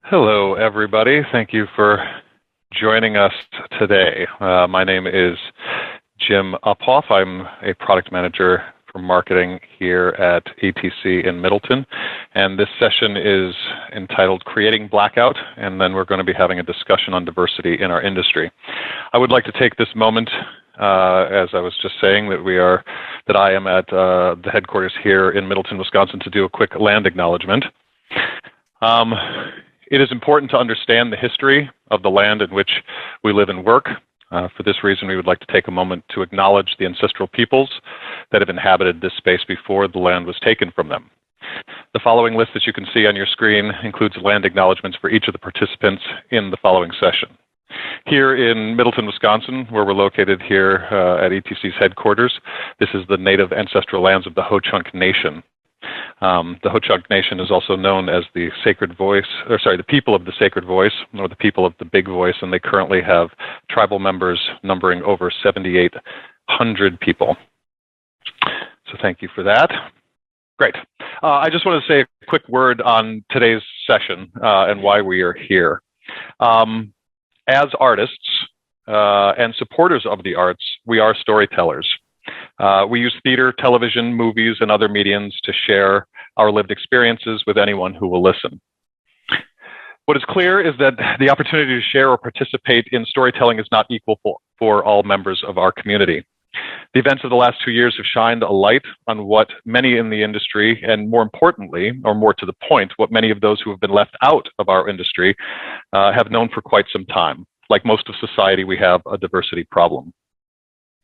Hello, everybody. Thank you for joining us today. My name is Jim Uphoff. I'm a product manager for marketing here at ATC in Middleton, and this session is entitled Creating Blackout, and then we're going to be having a discussion on diversity in our industry. I would like to take this moment, as I was just saying, that I am at the headquarters here in Middleton, Wisconsin, to do a quick land acknowledgement. It is important to understand the history of the land in which we live and work. For this reason, we would like to take a moment to acknowledge the ancestral peoples that have inhabited this space before the land was taken from them. The following list that you can see on your screen includes land acknowledgements for each of the participants in the following session. Here in Middleton, Wisconsin, where we're located here at ETC's headquarters, this is the native ancestral lands of the Ho-Chunk Nation. The Ho-Chunk Nation is also known as the people of the sacred voice, or the people of the big voice, and they currently have tribal members numbering over 7,800 people. So thank you for that. Great. I just want to say a quick word on today's session and why we are here. As artists and supporters of the arts, we are storytellers. We use theater, television, movies, and other mediums to share our lived experiences with anyone who will listen. What is clear is that the opportunity to share or participate in storytelling is not equal for all members of our community. The events of the last 2 years have shined a light on what many in the industry, and more importantly, or more to the point, what many of those who have been left out of our industry have known for quite some time. Like most of society, we have a diversity problem.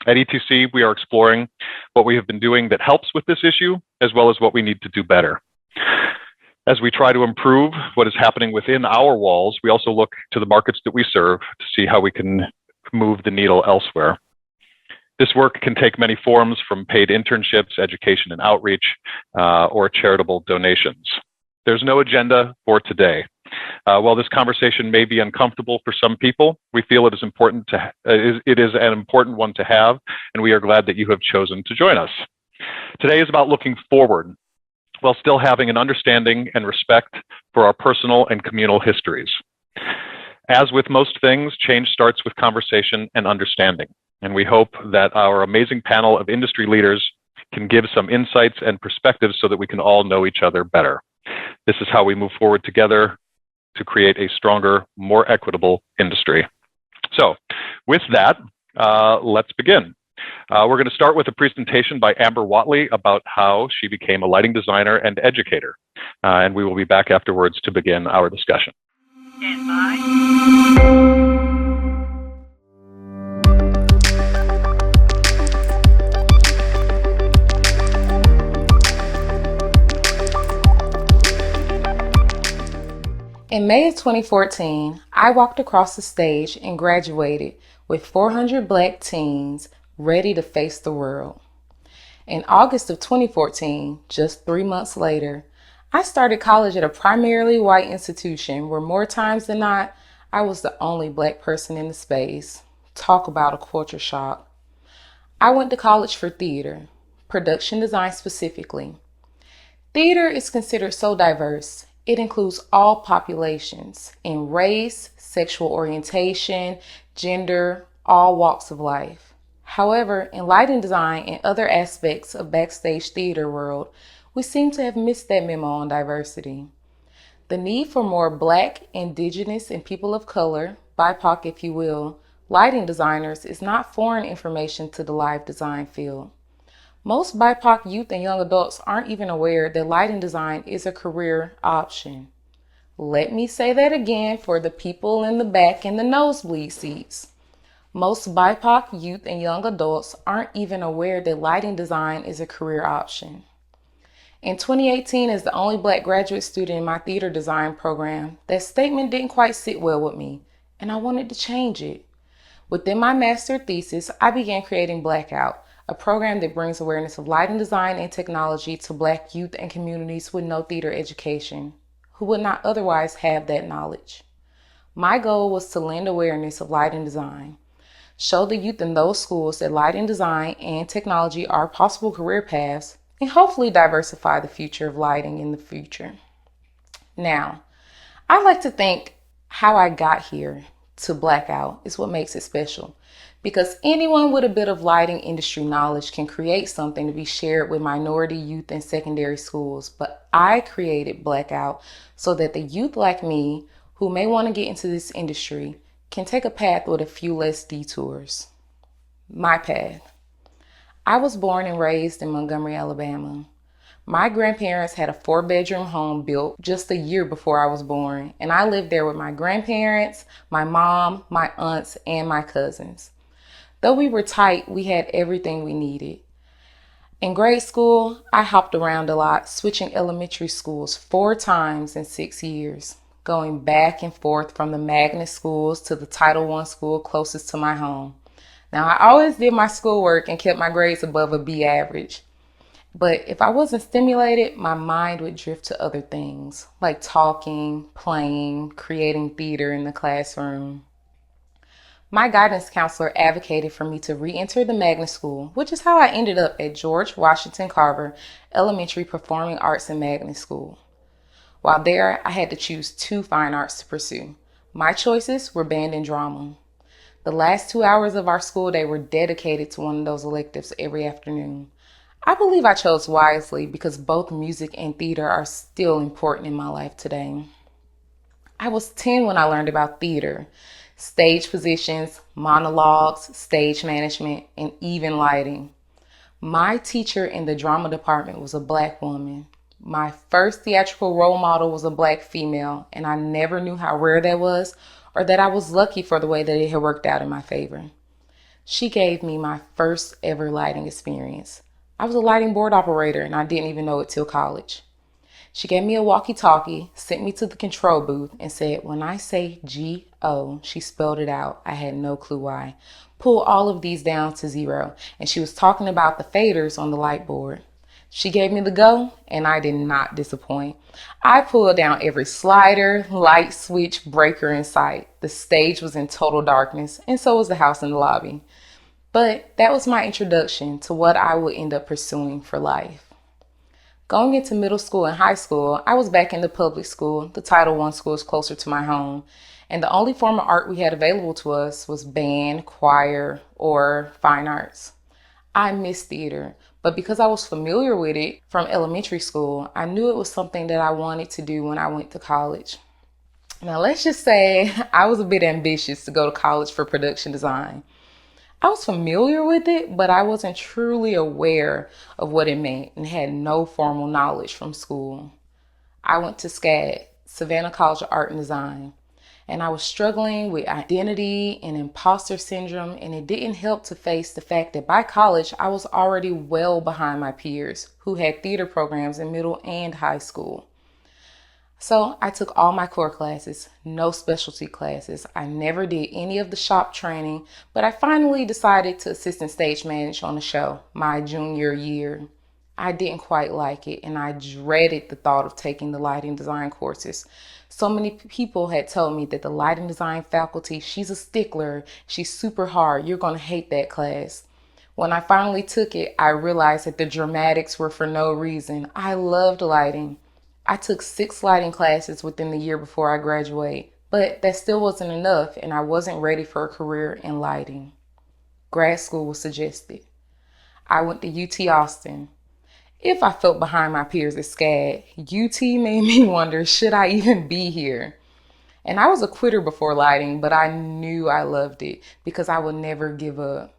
At ETC, we are exploring what we have been doing that helps with this issue, as well as what we need to do better. As we try to improve what is happening within our walls, we also look to the markets that we serve to see how we can move the needle elsewhere. This work can take many forms, from paid internships, education and outreach, or charitable donations. There's no agenda for today. While this conversation may be uncomfortable for some people, we feel it is an important one to have, and we are glad that you have chosen to join us. Today is about looking forward, while still having an understanding and respect for our personal and communal histories. As with most things, change starts with conversation and understanding, and we hope that our amazing panel of industry leaders can give some insights and perspectives so that we can all know each other better. This is how we move forward together to create a stronger, more equitable industry. So with that, let's begin. We're going to start with a presentation by Amber Whatley about how she became a lighting designer and educator. And we will be back afterwards to begin our discussion. Stand by. In May of 2014, I walked across the stage and graduated with 400 Black teens ready to face the world. In August of 2014, just 3 months later, I started college at a primarily white institution where more times than not, I was the only Black person in the space. Talk about a culture shock. I went to college for theater, production design specifically. Theater is considered so diverse. It includes all populations in race, sexual orientation, gender, all walks of life. However, in lighting design and other aspects of backstage theater world, we seem to have missed that memo on diversity. The need for more Black, Indigenous, and people of color, BIPOC if you will, lighting designers is not foreign information to the live design field. Most BIPOC youth and young adults aren't even aware that lighting design is a career option. Let me say that again for the people in the back in the nosebleed seats. Most BIPOC youth and young adults aren't even aware that lighting design is a career option. In 2018, as the only Black graduate student in my theater design program, that statement didn't quite sit well with me, and I wanted to change it. Within my master thesis, I began creating Blackout, a program that brings awareness of lighting design and technology to Black youth and communities with no theater education, who would not otherwise have that knowledge. My goal was to lend awareness of lighting design, show the youth in those schools that lighting design and technology are possible career paths, and hopefully diversify the future of lighting in the future. Now, I like to think how I got here to Blackout is what makes it special. Because anyone with a bit of lighting industry knowledge can create something to be shared with minority youth in secondary schools. But I created Blackout so that the youth like me who may want to get into this industry can take a path with a few less detours. My path. I was born and raised in Montgomery, Alabama. My grandparents had a 4-bedroom home built just a year before I was born, and I lived there with my grandparents, my mom, my aunts, and my cousins. Though we were tight, we had everything we needed. In grade school, I hopped around a lot, switching elementary schools 4 times in 6 years, going back and forth from the magnet schools to the Title I school closest to my home. Now, I always did my schoolwork and kept my grades above a B average. But if I wasn't stimulated, my mind would drift to other things, like talking, playing, creating theater in the classroom. My guidance counselor advocated for me to re-enter the magnet school, which is how I ended up at George Washington Carver Elementary Performing Arts and Magnet School. While there, I had to choose 2 fine arts to pursue. My choices were band and drama. The last 2 hours of our school day were dedicated to one of those electives every afternoon. I believe I chose wisely because both music and theater are still important in my life today. I was 10 when I learned about theater, stage positions, monologues, stage management, and even lighting. My teacher in the drama department was a Black woman. My first theatrical role model was a Black female, and I never knew how rare that was or that I was lucky for the way that it had worked out in my favor. She gave me my first ever lighting experience. I was a lighting board operator and I didn't even know it till college. She gave me a walkie-talkie, sent me to the control booth, and said, when I say G-O, she spelled it out. I had no clue why. Pull all of these down to 0. And she was talking about the faders on the light board. She gave me the go, and I did not disappoint. I pulled down every slider, light switch, breaker in sight. The stage was in total darkness, and so was the house in the lobby. But that was my introduction to what I would end up pursuing for life. Going into middle school and high school, I was back in the public school. The Title I school is closer to my home. And the only form of art we had available to us was band, choir, or fine arts. I missed theater, but because I was familiar with it from elementary school, I knew it was something that I wanted to do when I went to college. Now, let's just say I was a bit ambitious to go to college for production design. I was familiar with it, but I wasn't truly aware of what it meant and had no formal knowledge from school. I went to SCAD, Savannah College of Art and Design, and I was struggling with identity and imposter syndrome, and it didn't help to face the fact that by college, I was already well behind my peers who had theater programs in middle and high school. So I took all my core classes, no specialty classes. I never did any of the shop training, but I finally decided to assistant stage manage on the show my junior year. I didn't quite like it, and I dreaded the thought of taking the lighting design courses. So many people had told me that the lighting design faculty, she's a stickler, she's super hard, you're going to hate that class. When I finally took it, I realized that the dramatics were for no reason. I loved lighting. I took 6 lighting classes within the year before I graduated, but that still wasn't enough, and I wasn't ready for a career in lighting. Grad school was suggested. I went to UT Austin. If I felt behind my peers at SCAD, UT made me wonder, should I even be here? And I was a quitter before lighting, but I knew I loved it because I would never give up.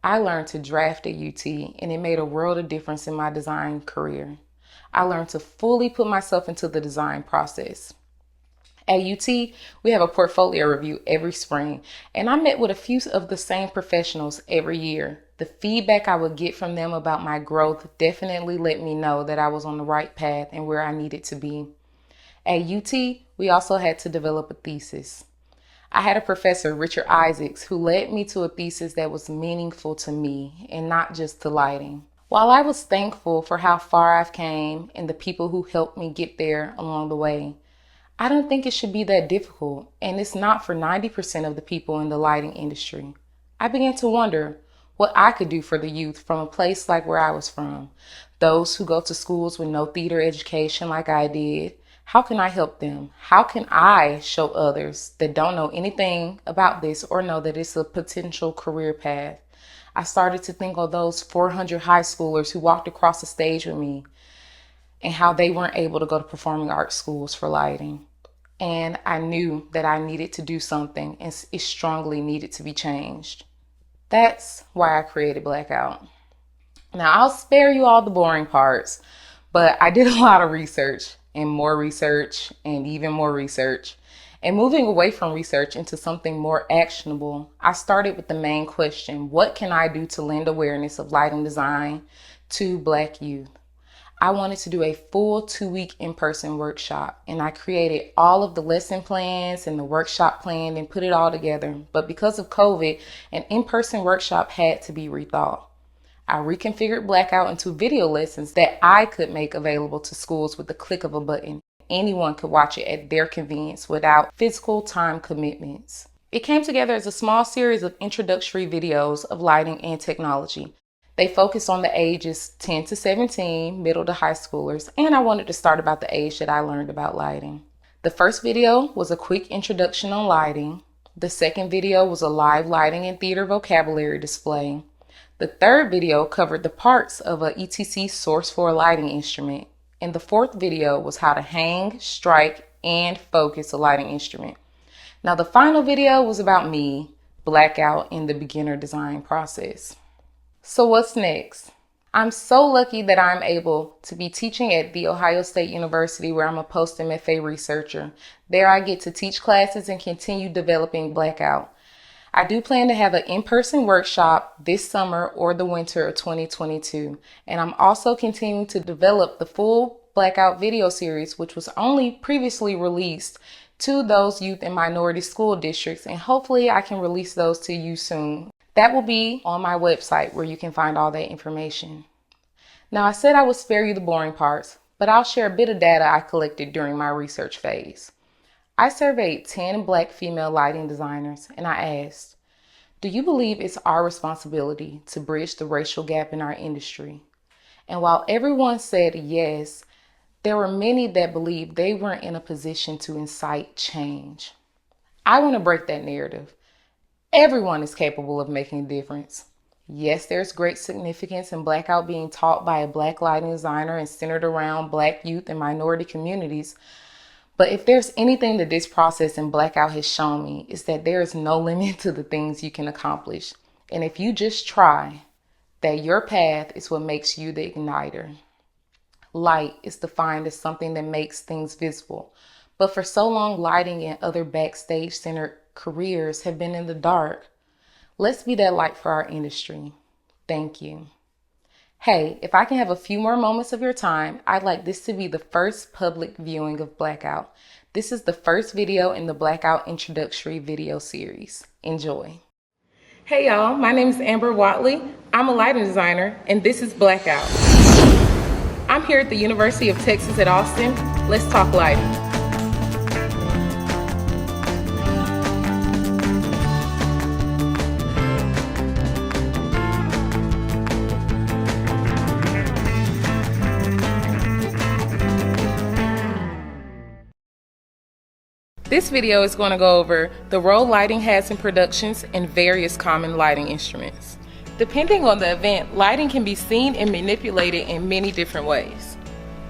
I learned to draft at UT, and it made a world of difference in my design career. I learned to fully put myself into the design process. At UT, we have a portfolio review every spring, and I met with a few of the same professionals every year. The feedback I would get from them about my growth definitely let me know that I was on the right path and where I needed to be. At UT, we also had to develop a thesis. I had a professor, Richard Isaacs, who led me to a thesis that was meaningful to me and not just to lighting. While I was thankful for how far I've came and the people who helped me get there along the way, I don't think it should be that difficult, and it's not for 90% of the people in the lighting industry. I began to wonder what I could do for the youth from a place like where I was from, those who go to schools with no theater education like I did, How can I help them? How can I show others that don't know anything about this or know that it's a potential career path? I started to think of those 400 high schoolers who walked across the stage with me and how they weren't able to go to performing arts schools for lighting. And I knew that I needed to do something, and it strongly needed to be changed. That's why I created Blackout. Now, I'll spare you all the boring parts, but I did a lot of research and more research and even more research. And moving away from research into something more actionable, I started with the main question: what can I do to lend awareness of lighting design to Black youth? I wanted to do a full 2-week in-person workshop, and I created all of the lesson plans and the workshop plan and put it all together. But because of COVID, an in-person workshop had to be rethought. I reconfigured Blackout into video lessons that I could make available to schools with the click of a button. Anyone could watch it at their convenience without physical time commitments. It came together as a small series of introductory videos of lighting and technology. They focused on the ages 10 to 17, middle to high schoolers, and I wanted to start about the age that I learned about lighting. The first video was a quick introduction on lighting. The second video was a live lighting and theater vocabulary display. The third video covered the parts of a ETC source for a lighting instrument. And the fourth video was how to hang, strike, and focus a lighting instrument. Now the final video was about me, Blackout, in the beginner design process. So what's next? I'm so lucky that I'm able to be teaching at The Ohio State University, where I'm a post-MFA researcher. There I get to teach classes and continue developing Blackout. I do plan to have an in-person workshop this summer or the winter of 2022. And I'm also continuing to develop the full Blackout video series, which was only previously released to those youth and minority school districts. And hopefully I can release those to you soon. That will be on my website where you can find all that information. Now, I said I would spare you the boring parts, but I'll share a bit of data I collected during my research phase. I surveyed 10 Black female lighting designers, and I asked, do you believe it's our responsibility to bridge the racial gap in our industry? And while everyone said yes, there were many that believed they weren't in a position to incite change. I want to break that narrative. Everyone is capable of making a difference. Yes, there's great significance in Blackout being taught by a Black lighting designer and centered around Black youth and minority communities. But if there's anything that this process in Blackout has shown me, is that there is no limit to the things you can accomplish. And if you just try, that your path is what makes you the igniter. Light is defined as something that makes things visible. But for so long, lighting and other backstage-centered careers have been in the dark. Let's be that light for our industry. Thank you. Hey, if I can have a few more moments of your time, I'd like this to be the first public viewing of Blackout. This is the first video in the Blackout introductory video series. Enjoy. Hey y'all, my name is Amber Whatley. I'm a lighting designer, and this is Blackout. I'm here at the University of Texas at Austin. Let's talk lighting. This video is going to go over the role lighting has in productions and various common lighting instruments. Depending on the event, lighting can be seen and manipulated in many different ways.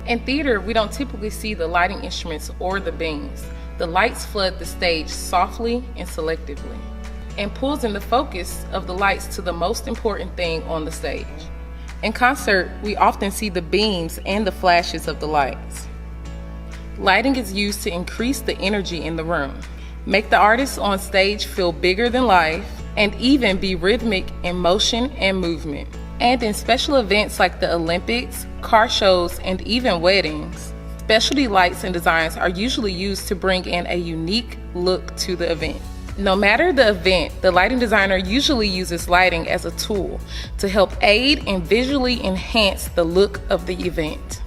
In theater, we don't typically see the lighting instruments or the beams. The lights flood the stage softly and selectively, and pulls in the focus of the lights to the most important thing on the stage. In concert, we often see the beams and the flashes of the lights. Lighting is used to increase the energy in the room, make the artists on stage feel bigger than life, and even be rhythmic in motion and movement. And in special events like the Olympics, car shows, and even weddings, specialty lights and designs are usually used to bring in a unique look to the event. No matter the event, the lighting designer usually uses lighting as a tool to help aid and visually enhance the look of the event.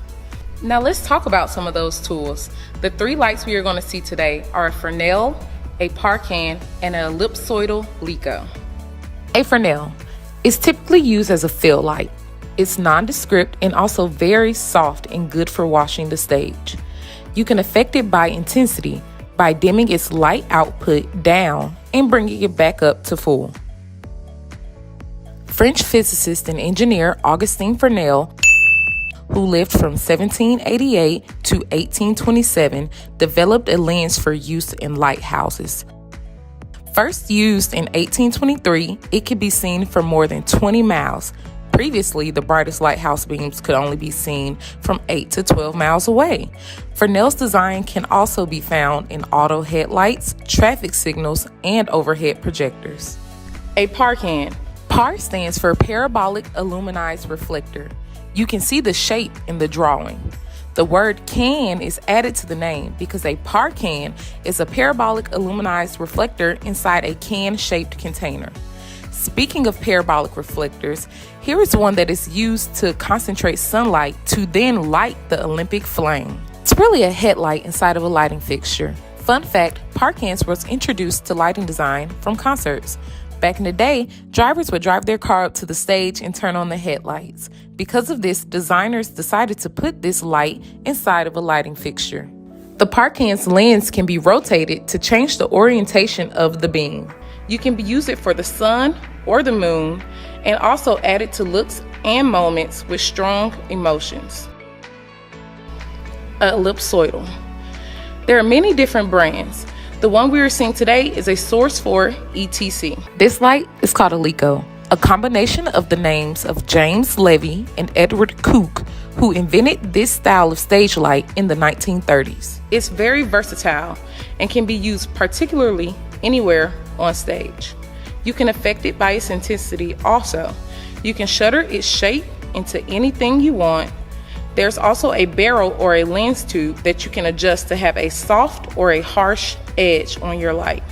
Now let's talk about some of those tools. The 3 lights we are going to see today are a Fresnel, a Parcan, and an ellipsoidal Lico. A Fresnel is typically used as a fill light. It's nondescript and also very soft and good for washing the stage. You can affect it by intensity, by dimming its light output down and bringing it back up to full. French physicist and engineer Augustin Fresnel, who lived from 1788 to 1827, developed a lens for use in lighthouses. First used in 1823, it could be seen for more than 20 miles. Previously, the brightest lighthouse beams could only be seen from 8 to 12 miles away. Fresnel's design can also be found in auto headlights, traffic signals, and overhead projectors. A parcan. PAR stands for Parabolic Aluminized Reflector. You can see the shape in the drawing. The word can is added to the name because a parcan is a parabolic aluminized reflector inside a can-shaped container. Speaking of parabolic reflectors, here is one that is used to concentrate sunlight to then light the Olympic flame. It's really a headlight inside of a lighting fixture. Fun fact, parcans was introduced to lighting design from concerts. Back in the day, drivers would drive their car up to the stage and turn on the headlights. Because of this, designers decided to put this light inside of a lighting fixture. The parcan's lens can be rotated to change the orientation of the beam. You can use it for the sun or the moon, and also add it to looks and moments with strong emotions. Ellipsoidal. There are many different brands. The one we are seeing today is a source for ETC. This light is called Olivo, a combination of the names of James Levy and Edward Cooke, who invented this style of stage light in the 1930s. It's very versatile and can be used particularly anywhere on stage. You can affect it by its intensity also. You can shutter its shape into anything you want. There's also a barrel or a lens tube that you can adjust to have a soft or a harsh edge on your light.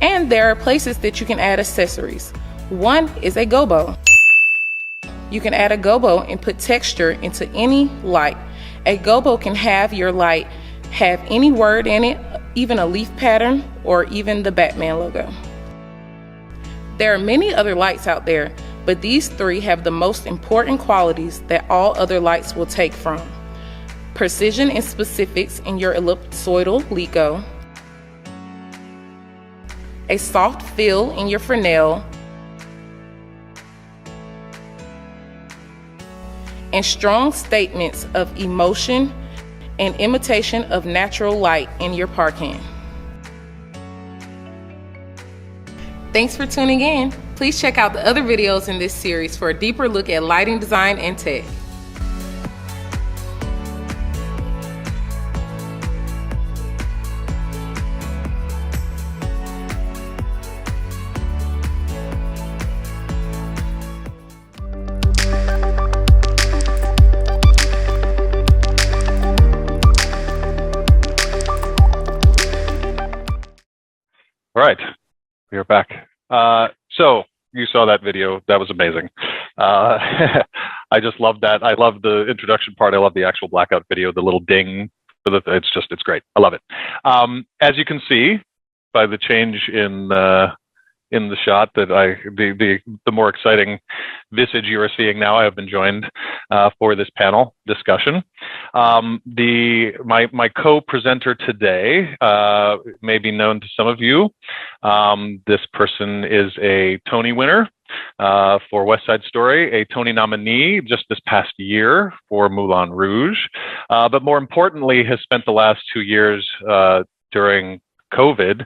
And there are places that you can add accessories. One is a gobo. You can add a gobo and put texture into any light. A gobo can have your light have any word in it, even a leaf pattern, or even the Batman logo. There are many other lights out there, but these three have the most important qualities that all other lights will take from. Precision and specifics in your ellipsoidal Lico, a soft feel in your Fresnel, and strong statements of emotion and imitation of natural light in your parcan. Thanks for tuning in. Please check out the other videos in this series for a deeper look at lighting design and tech. All right, we are back. So you saw that video. That was amazing. I just love that. I love the introduction part. I love the actual Blackout video, the little ding. It's great. I love it. As you can see by the change in the shot, that the more exciting visage you are seeing now, I have been joined for this panel discussion. My co-presenter today may be known to some of you. This person is a Tony winner for West Side Story, a Tony nominee just this past year for Moulin Rouge, but more importantly has spent the last 2 years during COVID,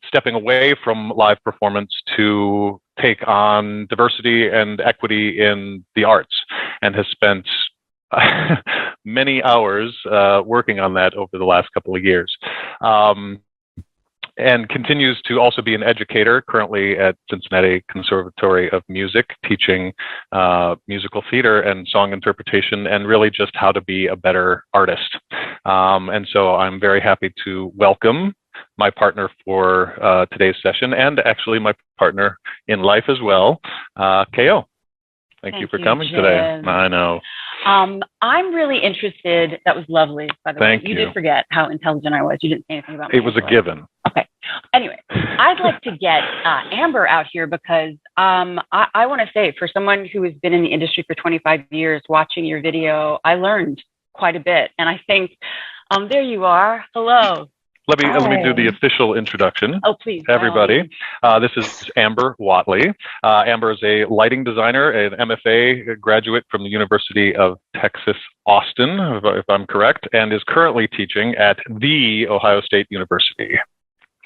stepping away from live performance to take on diversity and equity in the arts, and has spent many hours working on that over the last couple of years. And continues to also be an educator currently at Cincinnati Conservatory of Music, teaching musical theater and song interpretation, and really just how to be a better artist. And so I'm very happy to welcome my partner for today's session, and actually my partner in life as well, KO. Thank you for coming today. I know. I'm really interested. That was lovely, by the way. Thank you. You did forget how intelligent I was. You didn't say anything about me. It was a given. Okay. Anyway, I'd like to get Amber out here because I want to say, for someone who has been in the industry for 25 years, watching your video, I learned quite a bit. And I think, there you are. Hello. Let me do the official introduction. Oh, please. Everybody. This is Amber Whatley. Amber is a lighting designer, an MFA graduate from the University of Texas, Austin, if I'm correct, and is currently teaching at the Ohio State University.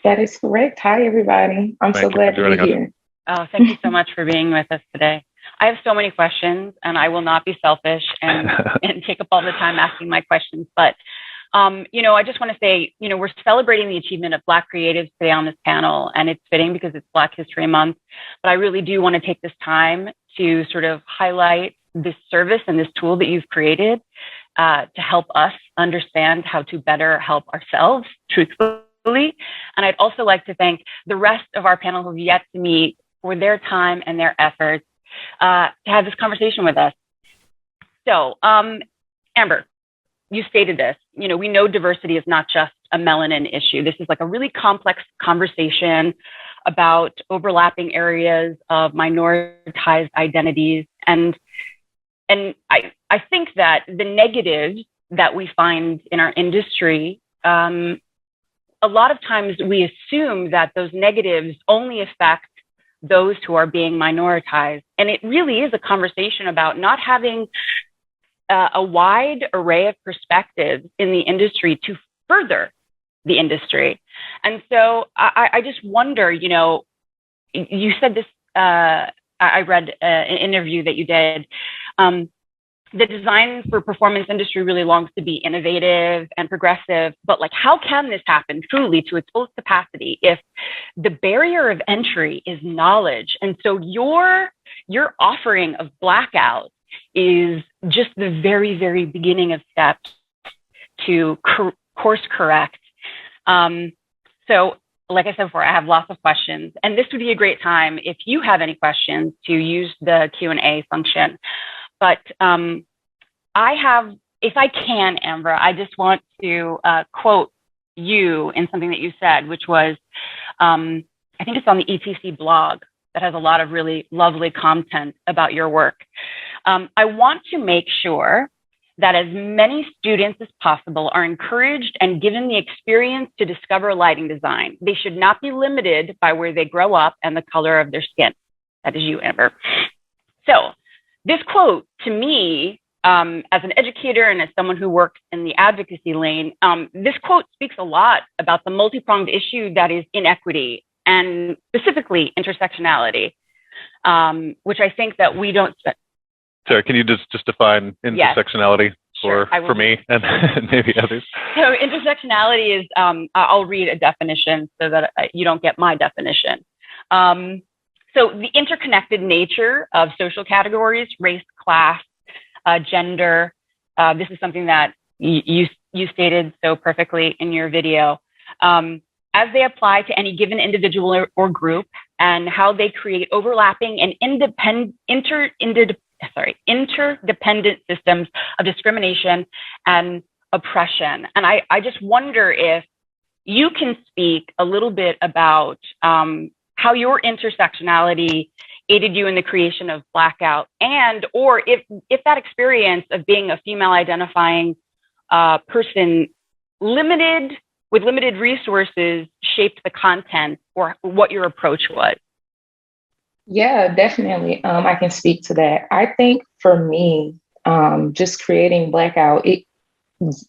That is correct. Hi, everybody. I'm so glad to be here. Oh, thank you so much for being with us today. I have so many questions, and I will not be selfish and take up all the time asking my questions. But, I just want to say, we're celebrating the achievement of Black creatives today on this panel, and it's fitting because it's Black History Month. But I really do want to take this time to sort of highlight this service and this tool that you've created to help us understand how to better help ourselves, truthfully. And I'd also like to thank the rest of our panel who've yet to meet for their time and their efforts to have this conversation with us. So, Amber, you stated this, we know diversity is not just a melanin issue. This is like a really complex conversation about overlapping areas of minoritized identities. And I think that the negatives that we find in our industry, a lot of times we assume that those negatives only affect those who are being minoritized. And it really is a conversation about not having a wide array of perspectives in the industry to further the industry. And so I just wonder, you said this, I read an interview that you did. The design for performance industry really longs to be innovative and progressive, but like, how can this happen truly to its fullest capacity if the barrier of entry is knowledge? And so your offering of Blackout is just the very, very beginning of steps to course correct. So like I said before, I have lots of questions, and this would be a great time if you have any questions to use the Q&A function. But I have, if I can, Amber, I just want to quote you in something that you said, which was, I think it's on the ETC blog that has a lot of really lovely content about your work. I want to make sure that as many students as possible are encouraged and given the experience to discover lighting design. They should not be limited by where they grow up and the color of their skin. That is you, Amber. So this quote, to me, as an educator and as someone who works in the advocacy lane, this quote speaks a lot about the multi-pronged issue that is inequity and specifically intersectionality, which I think that we don't spend. Sorry, can you just define intersectionality for me and maybe others? So intersectionality is, I'll read a definition so that you don't get my definition. So the interconnected nature of social categories, race, class, gender. This is something that you stated so perfectly in your video. As they apply to any given individual or group, and how they create overlapping and interdependent systems of discrimination and oppression. And I just wonder if you can speak a little bit about how your intersectionality aided you in the creation of Blackout, and or if that experience of being a female identifying person with limited resources shaped the content or what your approach was. Yeah, definitely. I can speak to that. I think for me, just creating Blackout,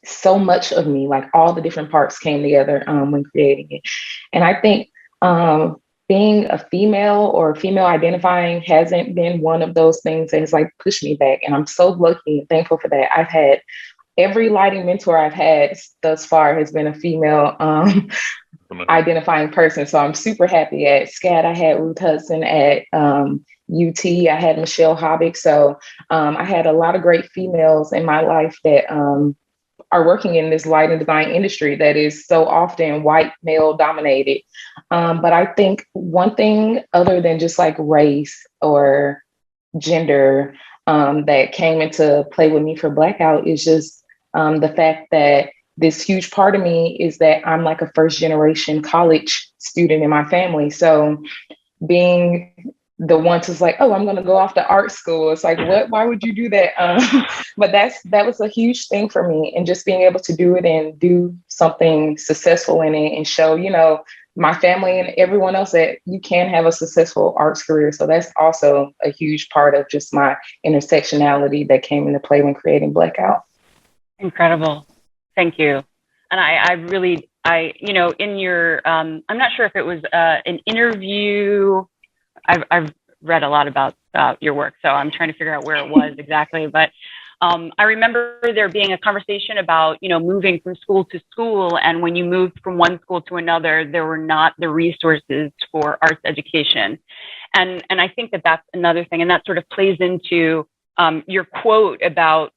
so much of me, like all the different parts came together when creating it. And I think being a female or female identifying hasn't been one of those things that has like pushed me back. And I'm so lucky and thankful for that. I've had every lighting mentor I've had thus far has been a female identifying person. So I'm super happy. At SCAD, I had Ruth Hudson. At UT, I had Michelle Hobbick. So I had a lot of great females in my life that are working in this lighting design industry that is so often white male dominated. But I think one thing other than just like race or gender that came into play with me for Blackout is just the fact that this huge part of me is that I'm like a first generation college student in my family. So being the one who's like, oh, I'm going to go off to art school. It's like, what? Why would you do that? But that was a huge thing for me, and just being able to do it and do something successful in it and show, my family and everyone else that you can have a successful arts career. So that's also a huge part of just my intersectionality that came into play when creating Blackout. Incredible. Thank you. And I really, in your, I'm not sure if it was an interview. I've read a lot about your work, so I'm trying to figure out where it was exactly. But I remember there being a conversation about, moving from school to school. And when you moved from one school to another, there were not the resources for arts education. And I think that that's another thing. And that sort of plays into your quote about,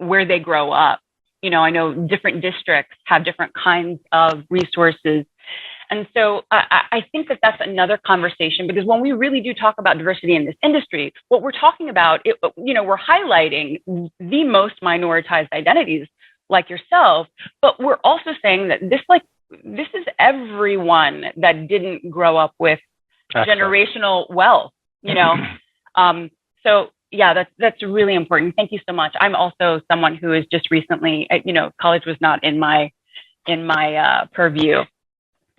where they grow up. I know different districts have different kinds of resources. And so I think that that's another conversation, because when we really do talk about diversity in this industry, what we're talking about, we're highlighting the most minoritized identities like yourself, but we're also saying that this is everyone that didn't grow up with generational wealth, So yeah, that's really important. Thank you so much. I'm also someone who is just recently, college was not in my purview.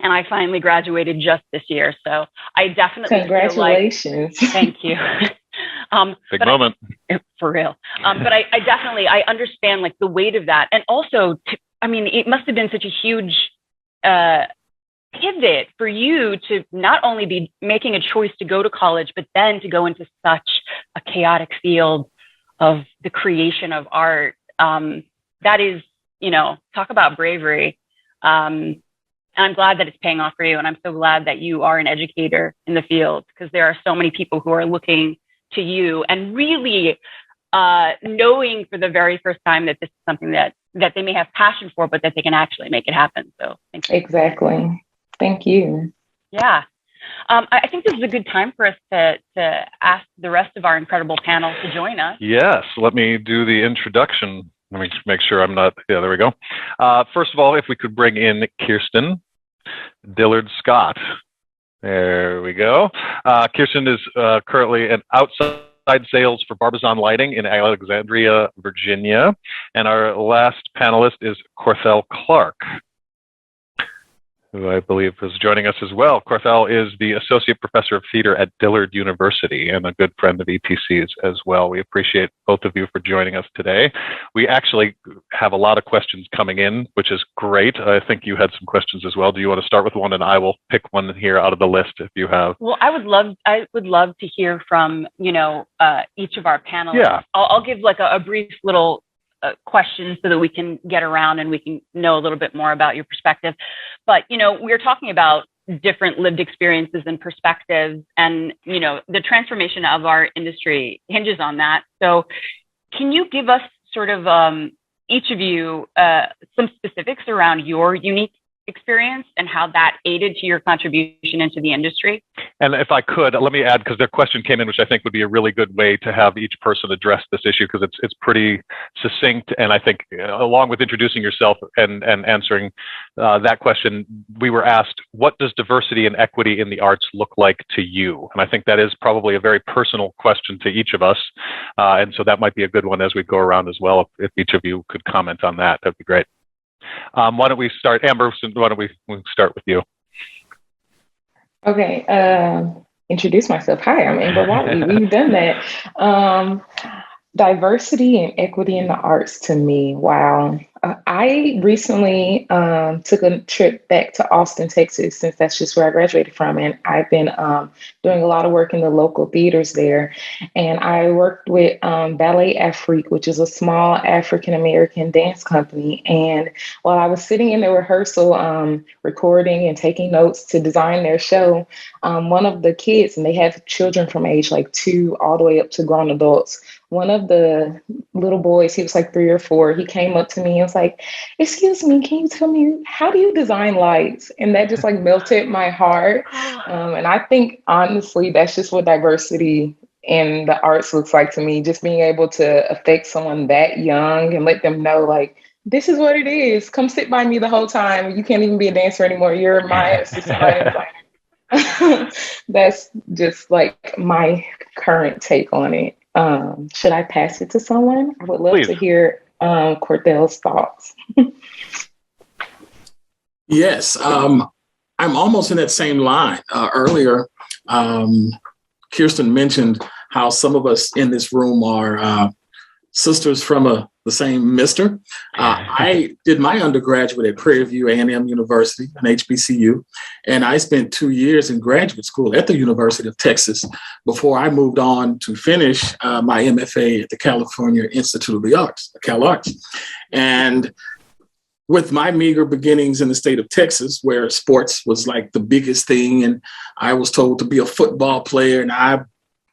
And I finally graduated just this year. So I definitely congratulations. Thank you. Big moment. For real. But I understand like the weight of that. And also, it must have been such a huge pivot for you to not only be making a choice to go to college, but then to go into such a chaotic field of the creation of art. That is, talk about bravery. And I'm glad that it's paying off for you. And I'm so glad that you are an educator in the field, because there are so many people who are looking to you and really knowing for the very first time that this is something that they may have passion for, but that they can actually make it happen. So thank you. Exactly. Thank you. Yeah. I think this is a good time for us to ask the rest of our incredible panel to join us. Yes. Let me do the introduction. Let me just make sure I'm not, yeah, there we go. First of all, if we could bring in Kirsten Dillard Scott. There we go. Kirsten is currently an outside sales for Barbizon Lighting in Alexandria, Virginia. And our last panelist is Corthell Clark, who I believe is joining us as well. Corthell is the Associate Professor of Theater at Dillard University and a good friend of ETC's as well. We appreciate both of you for joining us today. We actually have a lot of questions coming in, which is great. I think you had some questions as well. Do you want to start with one, and I will pick one here out of the list if you have? Well, I would love to hear from, each of our panelists. Yeah. I'll give like a brief little questions so that we can get around and we can know a little bit more about your perspective. But, we're talking about different lived experiences and perspectives, and, the transformation of our industry hinges on that. So can you give us sort of, each of you, some specifics around your unique experience and how that aided to your contribution into the industry? And if I could, let me add, because their question came in, which I think would be a really good way to have each person address this issue, because it's pretty succinct. And I think along with introducing yourself and answering that question, we were asked, what does diversity and equity in the arts look like to you? And I think that is probably a very personal question to each of us. And so that might be a good one as we go around as well. If each of you could comment on that, that'd be great. Why don't we start, Amber? Why don't we start with you? Okay. Introduce myself. Hi, I'm Amber Whatley. We've done that. Diversity and equity in the arts to me. Wow. I recently took a trip back to Austin, Texas, since that's just where I graduated from. And I've been doing a lot of work in the local theaters there. And I worked with Ballet Afrique, which is a small African-American dance company. And while I was sitting in the rehearsal, recording and taking notes to design their show, one of the kids, and they have children from age like 2 all the way up to grown adults, one of the little boys, he was like 3 or 4, he came up to me and was like, excuse me, can you tell me, how do you design lights? And that just like melted my heart. And I think, honestly, that's just what diversity in the arts looks like to me, just being able to affect someone that young and let them know, like, this is what it is. Come sit by me the whole time. You can't even be a dancer anymore. You're my assistant lighting designer. That's just like my current take on it. Should I pass it to someone? I would love Please. to hear Cordell's thoughts. Yes, I'm almost in that same line. Earlier, Kirsten mentioned how some of us in this room are sisters from the same mister. I did my undergraduate at Prairie View A&M University, an HBCU, and I spent 2 years in graduate school at the University of Texas before I moved on to finish my MFA at the California Institute of the Arts, Cal Arts. And with my meager beginnings in the state of Texas, where sports was like the biggest thing, and I was told to be a football player, and I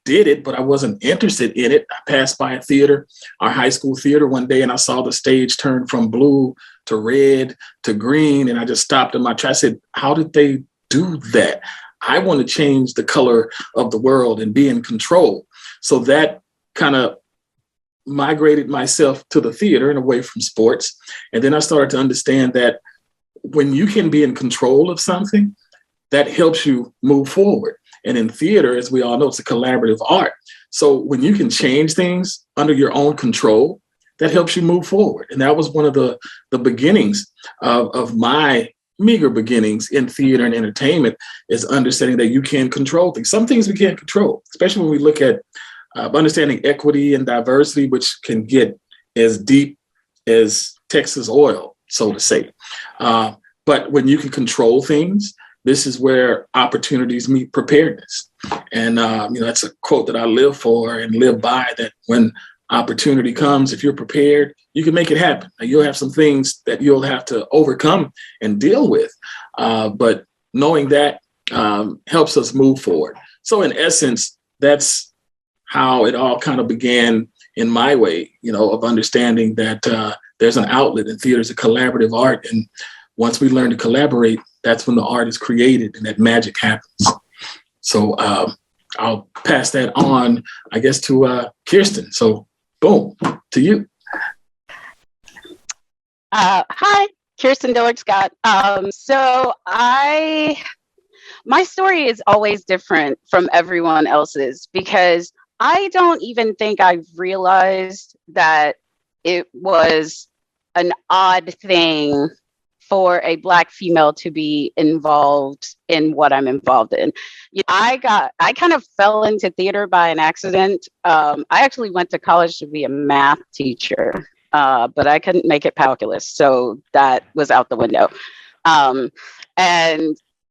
did it, but I wasn't interested in it. I passed by a theater, our high school theater one day, and I saw the stage turn from blue to red to green, and I just stopped in my tracks. I said, how did they do that? I want to change the color of the world and be in control. So that kind of migrated myself to the theater and away from sports. And then I started to understand that when you can be in control of something, that helps you move forward. And in theater, as we all know, it's a collaborative art. So when you can change things under your own control, that helps you move forward. And that was one of the beginnings of my meager beginnings in theater and entertainment, is understanding that you can control things. Some things we can't control, especially when we look at understanding equity and diversity, which can get as deep as Texas oil, so to say. But when you can control things, this is where opportunities meet preparedness. And that's a quote that I live for and live by, that when opportunity comes, if you're prepared, you can make it happen. Now, you'll have some things that you'll have to overcome and deal with. But knowing that helps us move forward. So in essence, that's how it all kind of began in my way, of understanding that there's an outlet, and theater is a collaborative art. And once we learn to collaborate, that's when the art is created and that magic happens. So I'll pass that on, I guess, to Kirsten. So boom, to you. Hi, Kirsten Dillard Scott. My story is always different from everyone else's, because I don't even think I realized that it was an odd thing for a Black female to be involved in what I'm involved in. I kind of fell into theater by an accident. I actually went to college to be a math teacher, but I couldn't make it calculus, so that was out the window. And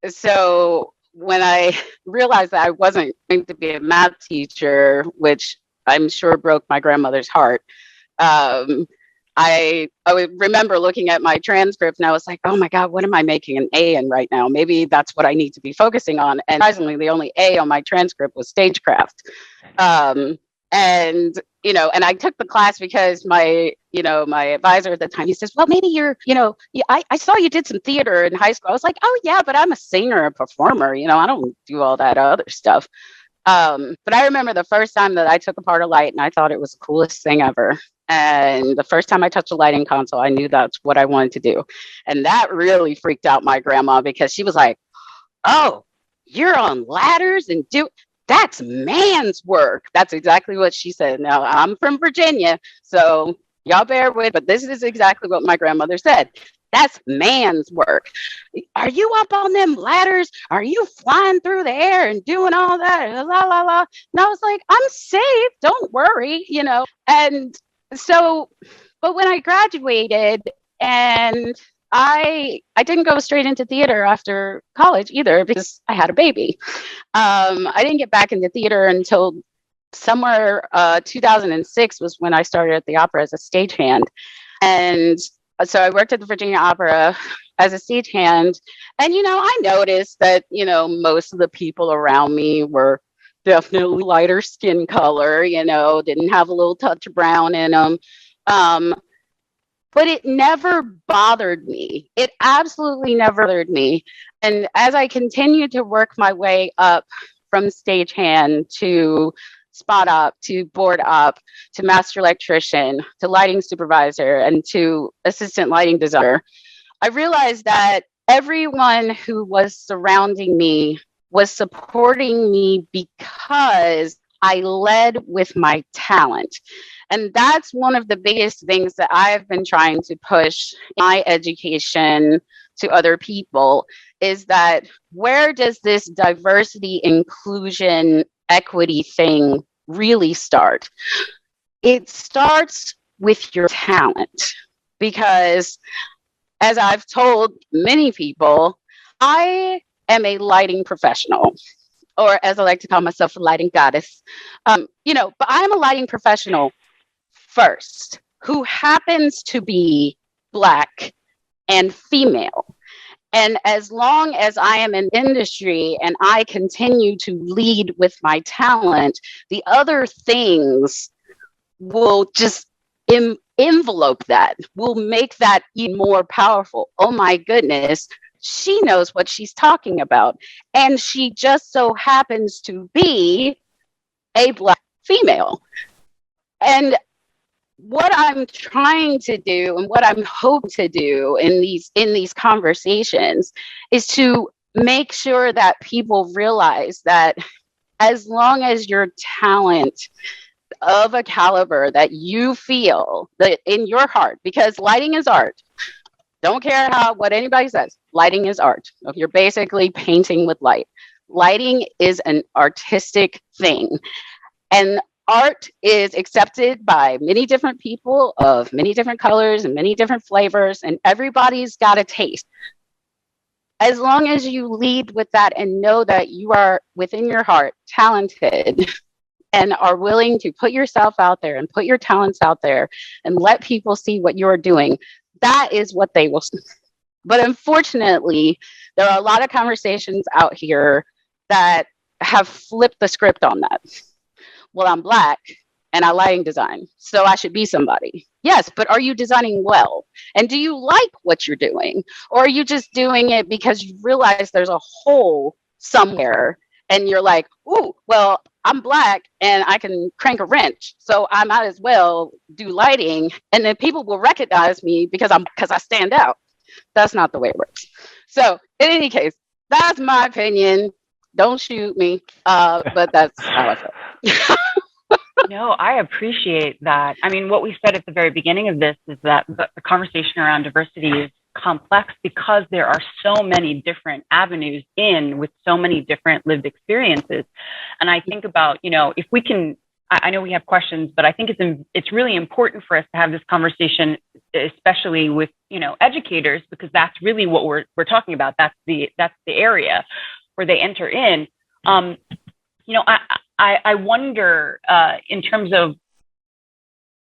so when I realized that I wasn't going to be a math teacher, which I'm sure broke my grandmother's heart, I would remember looking at my transcript and I was like, oh my God, what am I making an A in right now? Maybe that's what I need to be focusing on. And surprisingly, the only A on my transcript was stagecraft. And I took the class because my advisor at the time, he says, well, maybe I saw you did some theater in high school. I was like, oh yeah, but I'm a singer, a performer, I don't do all that other stuff. But I remember the first time that I took apart a light, and I thought it was the coolest thing ever. And the first time I touched a lighting console, I knew that's what I wanted to do. And that really freaked out my grandma, because she was like, oh, you're on ladders and that's man's work. That's exactly what she said. Now, I'm from Virginia, so y'all bear with, but this is exactly what my grandmother said. That's man's work. Are you up on them ladders? Are you flying through the air and doing all that? La, la, la. And I was like, I'm safe. Don't worry, And so, but when I graduated, and I didn't go straight into theater after college either, because I had a baby. I didn't get back into theater until somewhere 2006 was when I started at the opera as a stagehand. And so I worked at the Virginia Opera as a stagehand. And, I noticed that, most of the people around me were definitely lighter skin color, didn't have a little touch of brown in them. But it never bothered me. It absolutely never bothered me. And as I continued to work my way up from stagehand to spot op to board op to master electrician to lighting supervisor and to assistant lighting designer, I realized that everyone who was surrounding me was supporting me because I led with my talent. And that's one of the biggest things that I've been trying to push in my education to other people, is that where does this diversity, inclusion, equity thing really start? It starts with your talent, because as I've told many people, I am a lighting professional, or as I like to call myself, a lighting goddess. But I'm a lighting professional first, who happens to be Black and female. And as long as I am in industry and I continue to lead with my talent, the other things will just envelope that, will make that even more powerful. Oh my goodness, she knows what she's talking about. And she just so happens to be a Black female. And what I'm trying to do and what I'm hoping to do in these conversations is to make sure that people realize that as long as your talent of a caliber that you feel that in your heart, because lighting is art. Don't care what anybody says. Lighting is art. You're basically painting with light. Lighting is an artistic thing. And art is accepted by many different people of many different colors and many different flavors, and everybody's got a taste. As long as you lead with that and know that you are within your heart talented and are willing to put yourself out there and put your talents out there and let people see what you're doing, that is what they will see. But unfortunately, there are a lot of conversations out here that have flipped the script on that. Well, I'm Black and I lighting design, so I should be somebody. Yes, but are you designing well? And do you like what you're doing? Or are you just doing it because you realize there's a hole somewhere and you're like, ooh, well, I'm Black and I can crank a wrench, so I might as well do lighting, and then people will recognize me because I stand out. That's not the way it works. So in any case, that's my opinion. Don't shoot me, but that's how I feel. No, I appreciate that. I mean, what we said at the very beginning of this is that the conversation around diversity is complex because there are so many different avenues with so many different lived experiences. And I think about, if we can, I know we have questions, but I think it's really important for us to have this conversation, especially with, educators, because that's really what we're talking about. That's the area where they enter in. I wonder, in terms of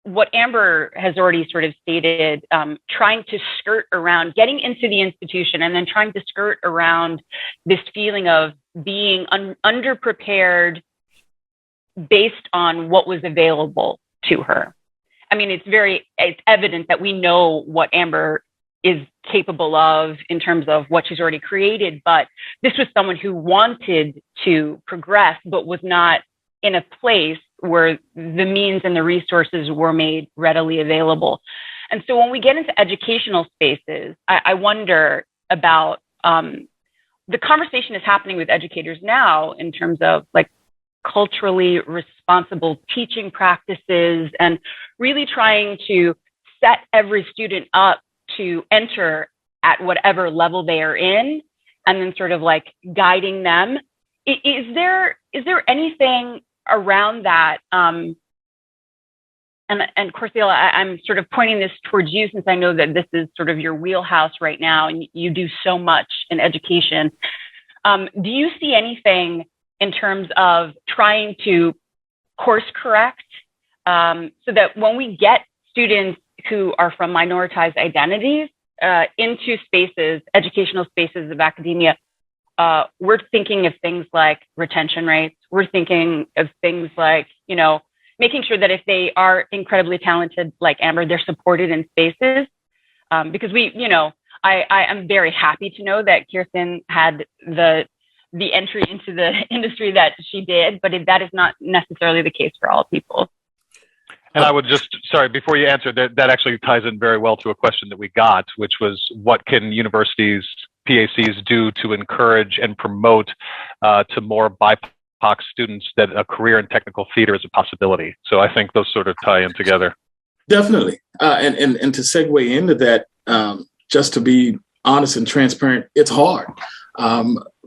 what Amber has already sort of stated, trying to skirt around getting into the institution and then trying to skirt around this feeling of being underprepared based on what was available to her. I mean, it's evident that we know what Amber is capable of in terms of what she's already created, but this was someone who wanted to progress, but was not in a place where the means and the resources were made readily available. And so when we get into educational spaces, I wonder about the conversation is happening with educators now in terms of like culturally responsible teaching practices and really trying to set every student up to enter at whatever level they are in, and then sort of like guiding them. Is there anything around that? And Corselia, I'm sort of pointing this towards you since I know that this is sort of your wheelhouse right now and you do so much in education. Do you see anything in terms of trying to course correct so that when we get students who are from minoritized identities into spaces, educational spaces of academia, we're thinking of things like retention rates. We're thinking of things like, making sure that if they are incredibly talented, like Amber, they're supported in spaces. Because I am very happy to know that Kirsten had the entry into the industry that she did, but that is not necessarily the case for all people. And I would before you answer, that actually ties in very well to a question that we got, which was what can universities PACs do to encourage and promote to more BIPOC students that a career in technical theater is a possibility. So I think those sort of tie in together. Definitely. And to segue into that, just to be honest and transparent, it's hard.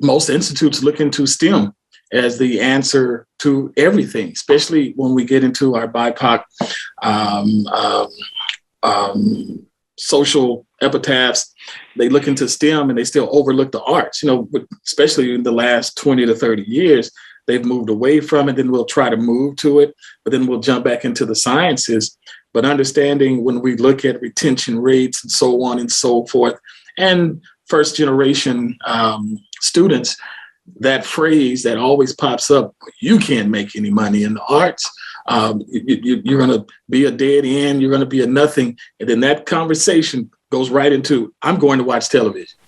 Most institutes look into STEM as the answer to everything, especially when we get into our BIPOC social epitaphs. They look into STEM and they still overlook the arts, especially in the last 20 to 30 years. They've moved away from it, then we'll try to move to it, but then we'll jump back into the sciences. But understanding when we look at retention rates and so on and so forth, and first generation students, that phrase that always pops up, you can't make any money in the arts. You're going to be a dead end. You're going to be a nothing. And then that conversation goes right into, I'm going to watch television.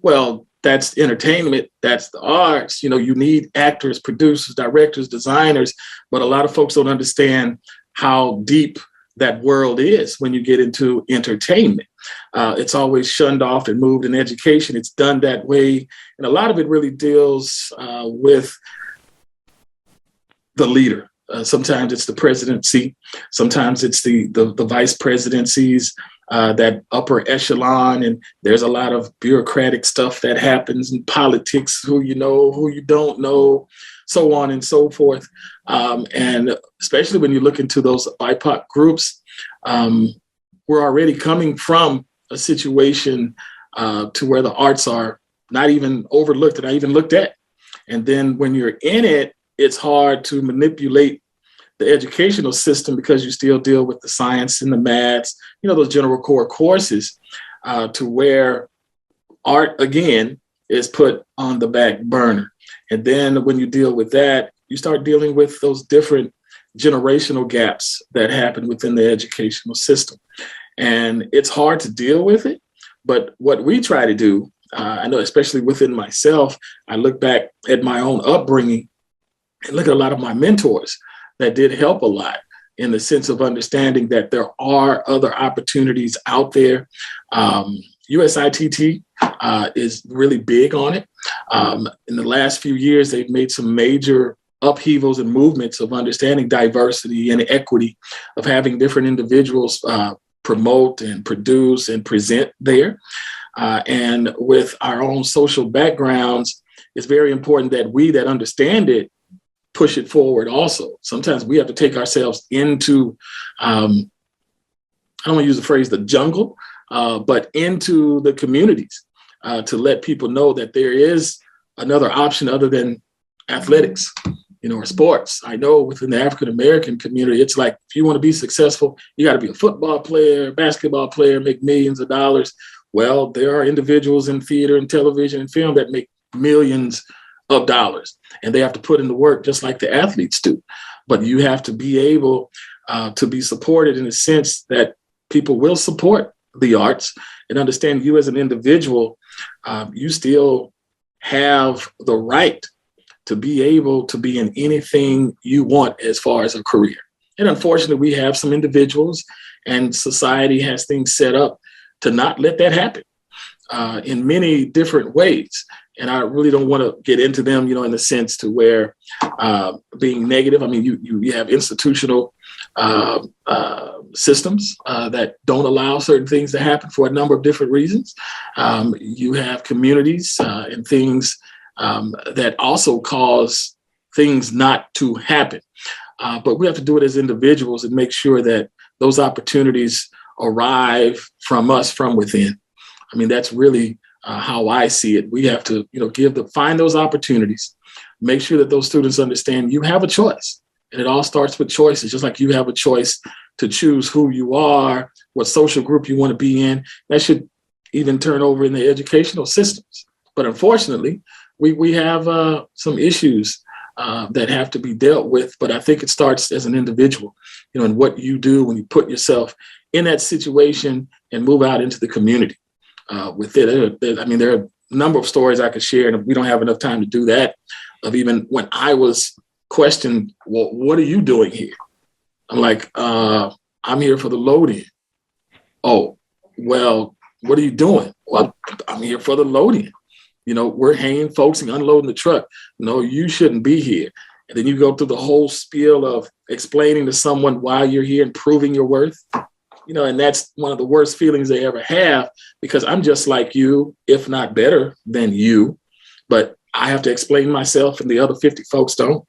Well, that's entertainment. That's the arts. You need actors, producers, directors, designers. But a lot of folks don't understand how deep that world is when you get into entertainment. It's always shunned off and moved in education. It's done that way. And a lot of it really deals with the leader. Sometimes it's the presidency. Sometimes it's the vice presidencies, that upper echelon. And there's a lot of bureaucratic stuff that happens in politics, who you know, who you don't know, so on and so forth. And especially when you look into those BIPOC groups, we're already coming from a situation to where the arts are not even overlooked, not even looked at. And then when you're in it, it's hard to manipulate the educational system because you still deal with the science and the maths, those general core courses, to where art, again, is put on the back burner. And then when you deal with that, you start dealing with those different generational gaps that happen within the educational system. And it's hard to deal with it. But what we try to do, I know, especially within myself, I look back at my own upbringing and look at a lot of my mentors that did help a lot in the sense of understanding that there are other opportunities out there. USITT is really big on it. In the last few years, they've made some major upheavals and movements of understanding diversity and equity, of having different individuals promote and produce and present there. And with our own social backgrounds, it's very important that we that understand it push it forward also. Sometimes we have to take ourselves into, I don't want to use the phrase the jungle, but into the communities to let people know that there is another option other than athletics, or sports. I know within the African-American community, it's like, if you want to be successful, you got to be a football player, basketball player, make millions of dollars. Well, there are individuals in theater and television and film that make millions of dollars, and they have to put in the work just like the athletes do. But you have to be able to be supported in the sense that people will support the arts and understand you as an individual. You still have the right to be able to be in anything you want as far as a career. And unfortunately, we have some individuals and society has things set up to not let that happen in many different ways. And I really don't want to get into them, in the sense to where being negative. I mean, you have institutional systems that don't allow certain things to happen for a number of different reasons. You have communities and things that also cause things not to happen. But we have to do it as individuals and make sure that those opportunities arrive from us from within. I mean, that's really how I see it. We have to, find those opportunities, make sure that those students understand you have a choice. And it all starts with choices, just like you have a choice to choose who you are, what social group you want to be in. That should even turn over in the educational systems. But unfortunately, we have some issues that have to be dealt with. But I think it starts as an individual, and what you do when you put yourself in that situation and move out into the community with it. There are a number of stories I could share, and we don't have enough time to do that, of even when I was questioned, well, what are you doing here? I'm like, I'm here for the load in. Oh, well, What are you doing? Well, I'm here for the load-in. We're hanging folks and unloading the truck. No, you shouldn't be here. And then you go through the whole spiel of explaining to someone why you're here and proving your worth. And that's one of the worst feelings they ever have, because I'm just like you, if not better than you, but I have to explain myself and the other 50 folks don't.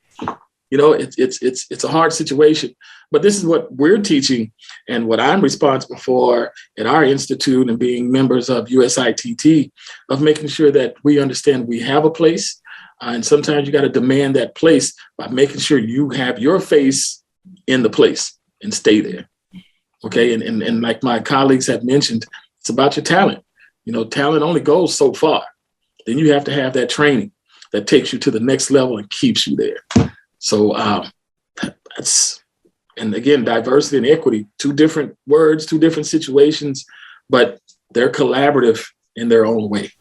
It's a hard situation, but this is what we're teaching and what I'm responsible for at our institute and being members of USITT, of making sure that we understand we have a place. And sometimes you got to demand that place by making sure you have your face in the place and stay there. Okay. And like my colleagues have mentioned, it's about your talent. Talent only goes so far. Then you have to have that training that takes you to the next level and keeps you there. So and again, diversity and equity, two different words, two different situations, but they're collaborative in their own way.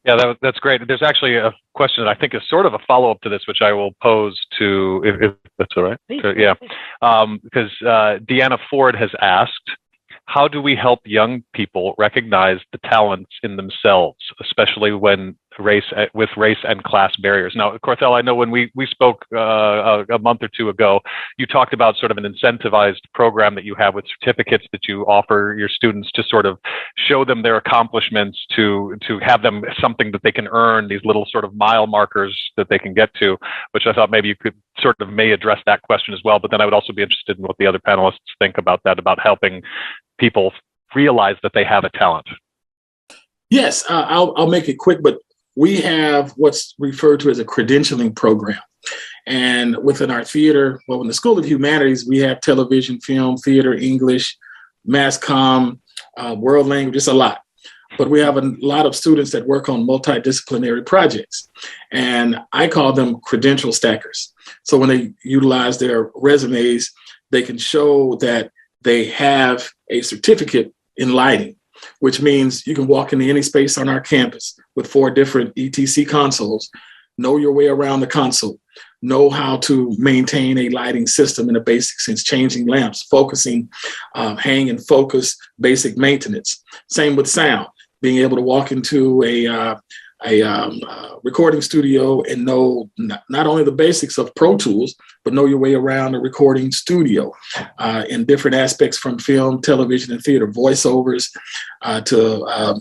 Yeah, that's great. There's actually a question that I think is sort of a follow-up to this, which I will pose to, if that's all right. Please. Yeah, because Deanna Ford has asked, how do we help young people recognize the talents in themselves, especially when with race and class barriers? Now, Corthell, I know when we spoke a month or two ago, you talked about sort of an incentivized program that you have with certificates that you offer your students to sort of show them their accomplishments, to have them something that they can earn, these little sort of mile markers that they can get to, which I thought maybe you could sort of may address that question as well. But then I would also be interested in what the other panelists think about that, about helping people realize that they have a talent. Yes, I'll make it quick, but we have what's referred to as a credentialing program. And within our theater, well, in the School of Humanities, we have television, film, theater, English, mass comm, world language, it's a lot. But we have a lot of students that work on multidisciplinary projects. And I call them credential stackers. So when they utilize their resumes, they can show that they have a certificate in lighting, which means you can walk into any space on our campus with 4 different ETC consoles, know your way around the console, know how to maintain a lighting system in a basic sense, changing lamps, focusing, hang and focus, basic maintenance. Same with sound, being able to walk into a recording studio and know not only the basics of Pro Tools, but know your way around a recording studio in different aspects, from film, television, and theater, voiceovers to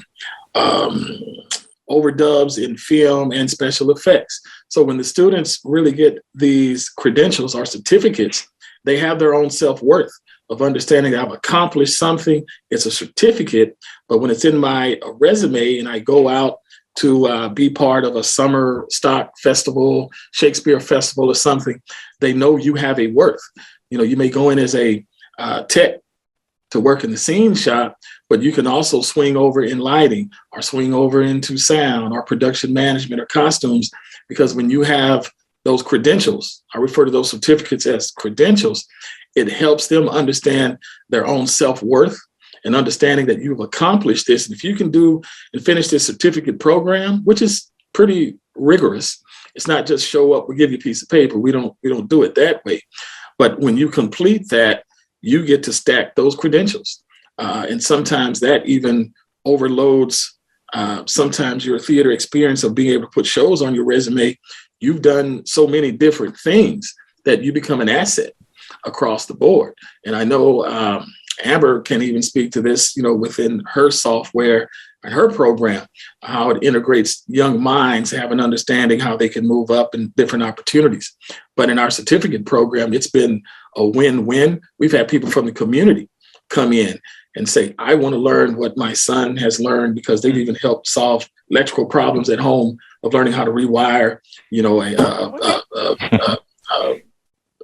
overdubs in film and special effects. So when the students really get these credentials or certificates, they have their own self-worth of understanding that I've accomplished something. It's a certificate, but when it's in my resume and I go out to be part of a summer stock festival, Shakespeare festival or something, they know you have a worth. You may go in as a tech to work in the scene shop, but you can also swing over in lighting or swing over into sound or production management or costumes, because when you have those credentials, I refer to those certificates as credentials, it helps them understand their own self-worth and understanding that you've accomplished this. And if you can do and finish this certificate program, which is pretty rigorous, it's not just show up, we give you a piece of paper. We don't do it that way. But when you complete that, you get to stack those credentials. And sometimes that even overloads sometimes your theater experience of being able to put shows on your resume. You've done so many different things that you become an asset across the board. And I know Amber can even speak to this, within her software and her program, how it integrates young minds, have an understanding how they can move up in different opportunities. But in our certificate program, it's been a win-win. We've had people from the community come in and say, I want to learn what my son has learned, because they've even helped solve electrical problems at home of learning how to rewire,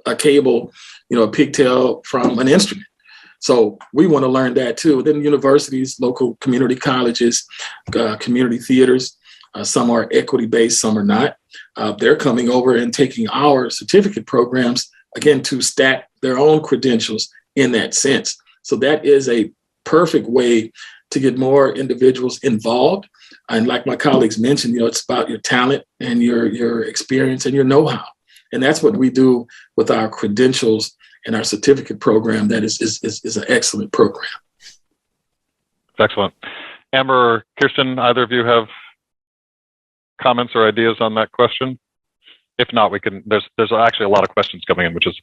a cable, a pigtail from an instrument. So we want to learn that too. Then universities, local community colleges, community theaters, some are equity-based, some are not. They're coming over and taking our certificate programs, again, to stack their own credentials in that sense. So that is a perfect way to get more individuals involved. And like my colleagues mentioned, it's about your talent and your experience and your know-how. And that's what we do with our credentials and our certificate program. That is an excellent program. Excellent. Amber or Kirsten, either of you have comments or ideas on that question? If not, we can. There's actually a lot of questions coming in, which is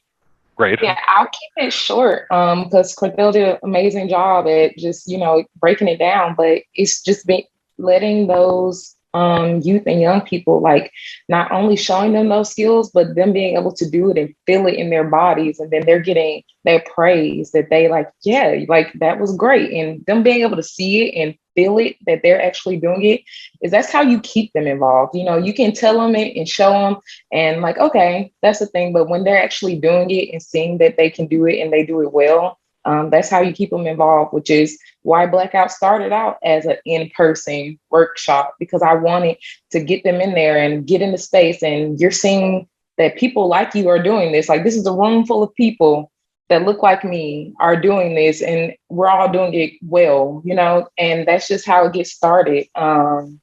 great. Yeah, I'll keep it short because Cordell did an amazing job at just, breaking it down. But it's just been letting those youth and young people, like, not only showing them those skills, but them being able to do it and feel it in their bodies. And then they're getting their praise that they like, yeah, like that was great. And them being able to see it and feel it, that they're actually doing it, that's how you keep them involved. You can tell them it and show them and like, okay, that's the thing. But when they're actually doing it and seeing that they can do it and they do it well, that's how you keep them involved, which is why Blackout started out as an in-person workshop, because I wanted to get them in there and get into space. And you're seeing that people like you are doing this. Like, this is a room full of people that look like me are doing this, and we're all doing it well, and that's just how it gets started. And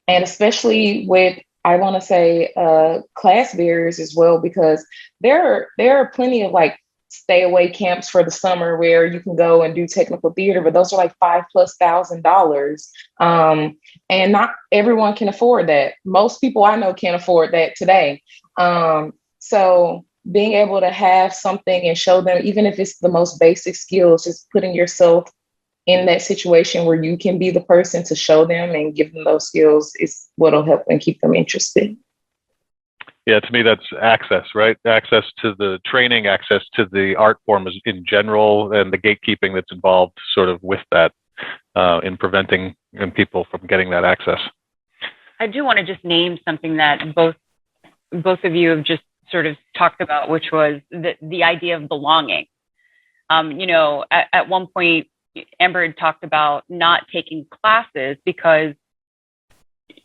especially with, I want to say, class barriers as well, because there are plenty of like stay away camps for the summer where you can go and do technical theater, but those are like $5,000+. And not everyone can afford that. Most people I know can't afford that today. So being able to have something and show them, even if it's the most basic skills, just putting yourself in that situation where you can be the person to show them and give them those skills is what'll help and keep them interested. Yeah, to me, that's access, right? Access to the training, access to the art form in general, and the gatekeeping that's involved sort of with that in preventing people from getting that access. I do want to just name something that both of you have just sort of talked about, which was the idea of belonging. At one point, Amber had talked about not taking classes because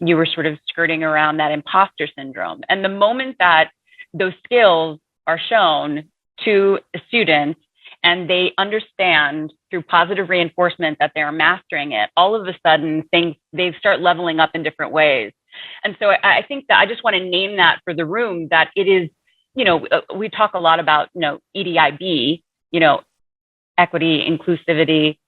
you were sort of skirting around that imposter syndrome. And the moment that those skills are shown to a student and they understand through positive reinforcement that they're mastering it, all of a sudden they start leveling up in different ways. And so I think that I just want to name that for the room, that it is, we talk a lot about, EDIB, equity, inclusivity,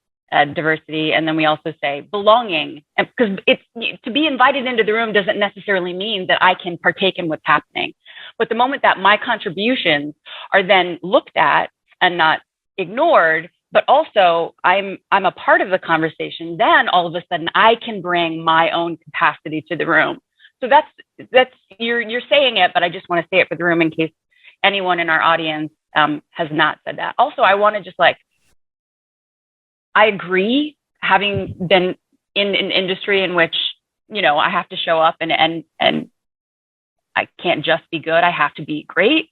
diversity, and then we also say belonging, and because it's to be invited into the room doesn't necessarily mean that I can partake in what's happening. But the moment that my contributions are then looked at and not ignored, but also I'm a part of the conversation, then all of a sudden I can bring my own capacity to the room. So that's you're saying it, but I just want to say it for the room in case anyone in our audience has not said that. Also, I want to just I agree, having been in an industry in which, I have to show up and I can't just be good, I have to be great.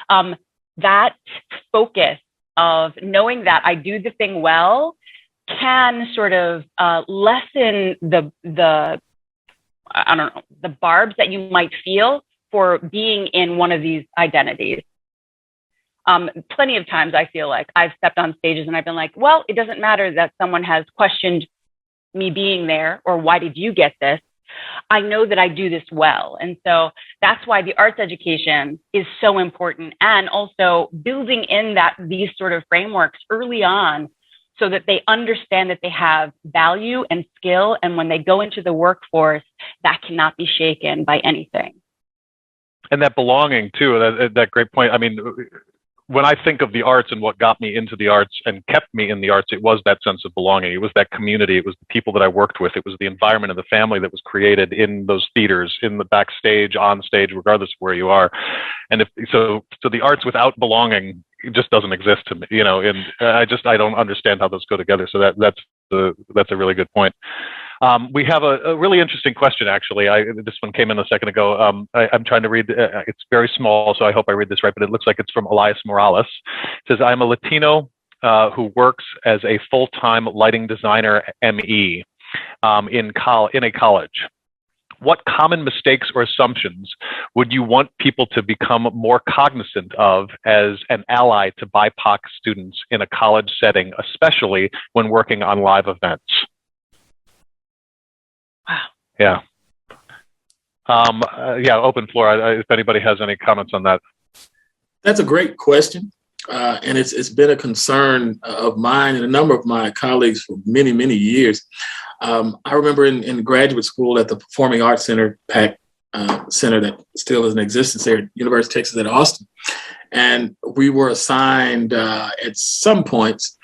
That focus of knowing that I do the thing well can sort of lessen the barbs that you might feel for being in one of these identities. Plenty of times I feel like I've stepped on stages and I've been like, well, it doesn't matter that someone has questioned me being there, or why did you get this? I know that I do this well. And so that's why the arts education is so important, and also building in these sort of frameworks early on so that they understand that they have value and skill. And when they go into the workforce, that cannot be shaken by anything. And that belonging too, that great point. I mean, when I think of the arts and what got me into the arts and kept me in the arts, it was that sense of belonging. It was that community. It was the people that I worked with. It was the environment of the family that was created in those theaters, in the backstage, on stage, regardless of where you are. And so the arts without belonging, it just doesn't exist to me, and I don't understand how those go together. So that's a really good point. We have a really interesting question, actually. This one came in a second ago. I'm trying to read. It's very small, so I hope I read this right, but it looks like it's from Elias Morales. It says, I'm a Latino who works as a full-time lighting designer, ME, in a college. What common mistakes or assumptions would you want people to become more cognizant of as an ally to BIPOC students in a college setting, especially when working on live events? Wow. Yeah. Open floor. If anybody has any comments on that. That's a great question. and it's been a concern of mine and a number of my colleagues for many, many years. I remember in graduate school at the Performing Arts Center, PAC Center, that still is in existence there at University of Texas at Austin. And we were assigned at some points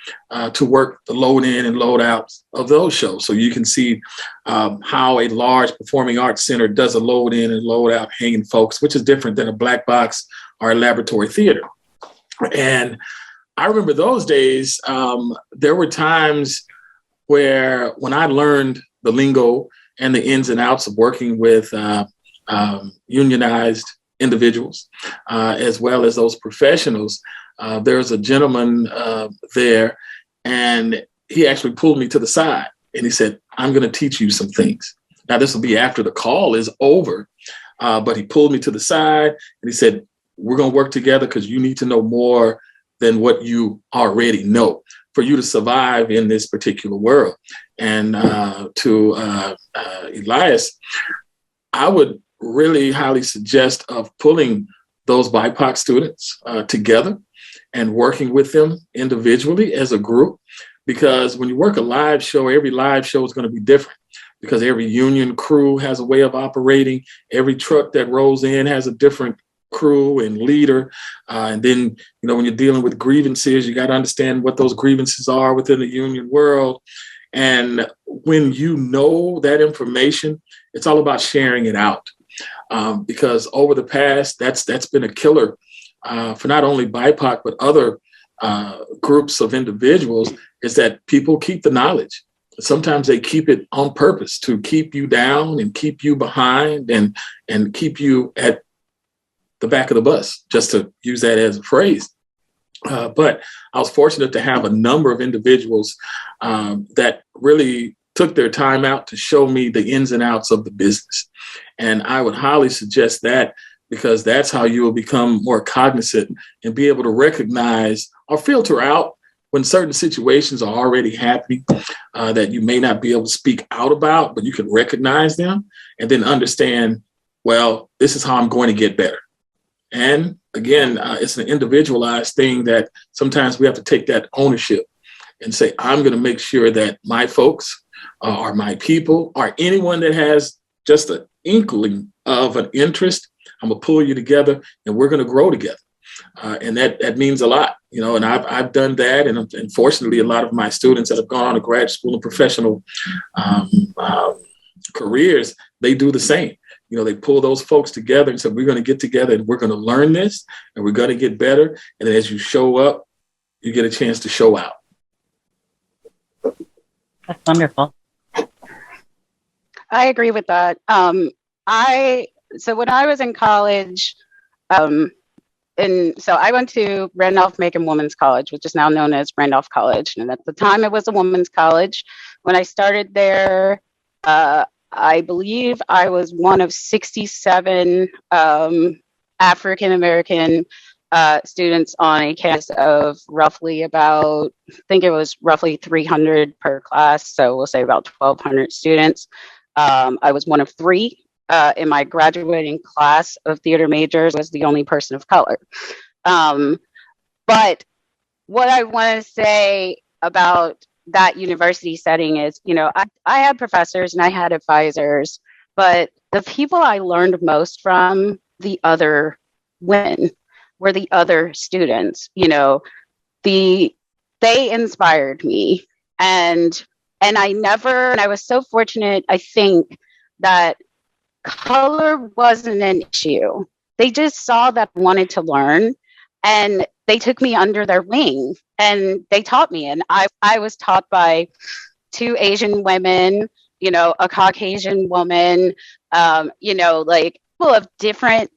to work the load in and load out of those shows. So you can see how a large performing arts center does a load in and load out hanging folks, which is different than a black box or a laboratory theater. And I remember those days, there were times where when I learned the lingo and the ins and outs of working with unionized individuals, as well as those professionals, there's a gentleman there, and he actually pulled me to the side and he said, "I'm going to teach you some things." Now, this will be after the call is over, but he pulled me to the side and he said, "We're going to work together because you need to know more than what you already know for you to survive in this particular world." And to Elias, I would really highly suggest of pulling those BIPOC students together and working with them individually as a group, because when you work a live show, every live show is going to be different, because every union crew has a way of operating. Every truck that rolls in has a different crew and leader. And then, when you're dealing with grievances, you got to understand what those grievances are within the union world. And when you know that information, it's all about sharing it out. Because over the past, that's been a killer for not only BIPOC, but other groups of individuals, is that people keep the knowledge. Sometimes they keep it on purpose to keep you down and keep you behind and keep you at the back of the bus, just to use that as a phrase. But I was fortunate to have a number of individuals that really took their time out to show me the ins and outs of the business. And I would highly suggest that, because that's how you will become more cognizant and be able to recognize or filter out when certain situations are already happening that you may not be able to speak out about, but you can recognize them and then understand, well, this is how I'm going to get better. And again, it's an individualized thing that sometimes we have to take that ownership and say, I'm going to make sure that my folks or my people or anyone that has just an inkling of an interest, I'm going to pull you together and we're going to grow together. And that means a lot, and I've done that. And fortunately, a lot of my students that have gone on to grad school and professional careers, they do the same. They pull those folks together and say, we're going to get together and we're going to learn this and we're going to get better. And as you show up, you get a chance to show out. That's wonderful. I agree with that. So when I was in college, so I went to Randolph-Macon Women's College, which is now known as Randolph College. And at the time it was a women's college. When I started there, I believe I was one of 67 African-American students on a campus of roughly about, I think it was roughly 300 per class. So we'll say about 1,200 students. I was one of three in my graduating class of theater majors, was the only person of color. But what I want to say about that university setting is, I had professors and I had advisors, but the people I learned most from, the other women, were the other students. They inspired me, and I was so fortunate, I think, that color wasn't an issue. They just saw that I wanted to learn, and they took me under their wing and they taught me. And I was taught by two Asian women, a Caucasian woman, like people of different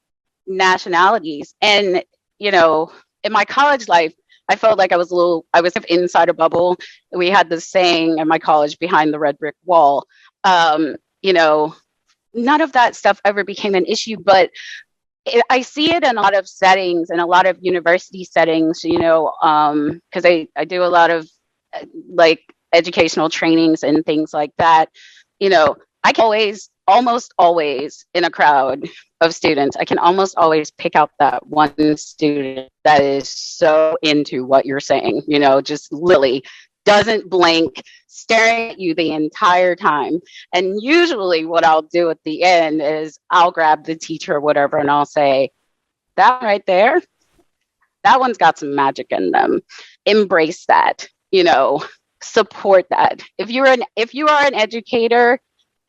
nationalities. And, in my college life, I felt like I was inside a bubble. We had this saying in my college, behind the red brick wall. None of that stuff ever became an issue, but I see it in a lot of settings, in a lot of university settings, because I do a lot of like educational trainings and things like that. I can always, almost always in a crowd of students, I can almost always pick out that one student that is so into what you're saying, just literally doesn't blink, staring at you the entire time. And usually what I'll do at the end is I'll grab the teacher or whatever, and I'll say, that right there, that one's got some magic in them. Embrace that, support that. If you are an educator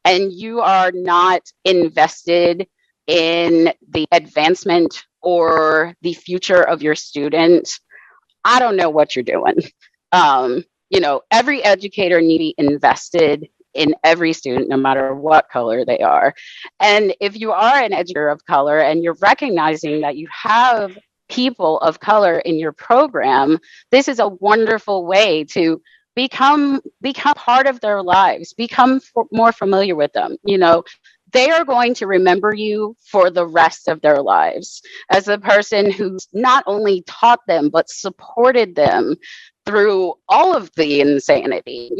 and you are not invested in the advancement or the future of your student, I don't know what you're doing. Every educator needs to be invested in every student, no matter what color they are. And if you are an educator of color and you're recognizing that you have people of color in your program, this is a wonderful way to become part of their lives, become more familiar with them. They are going to remember you for the rest of their lives as the person who's not only taught them, but supported them through all of the insanity,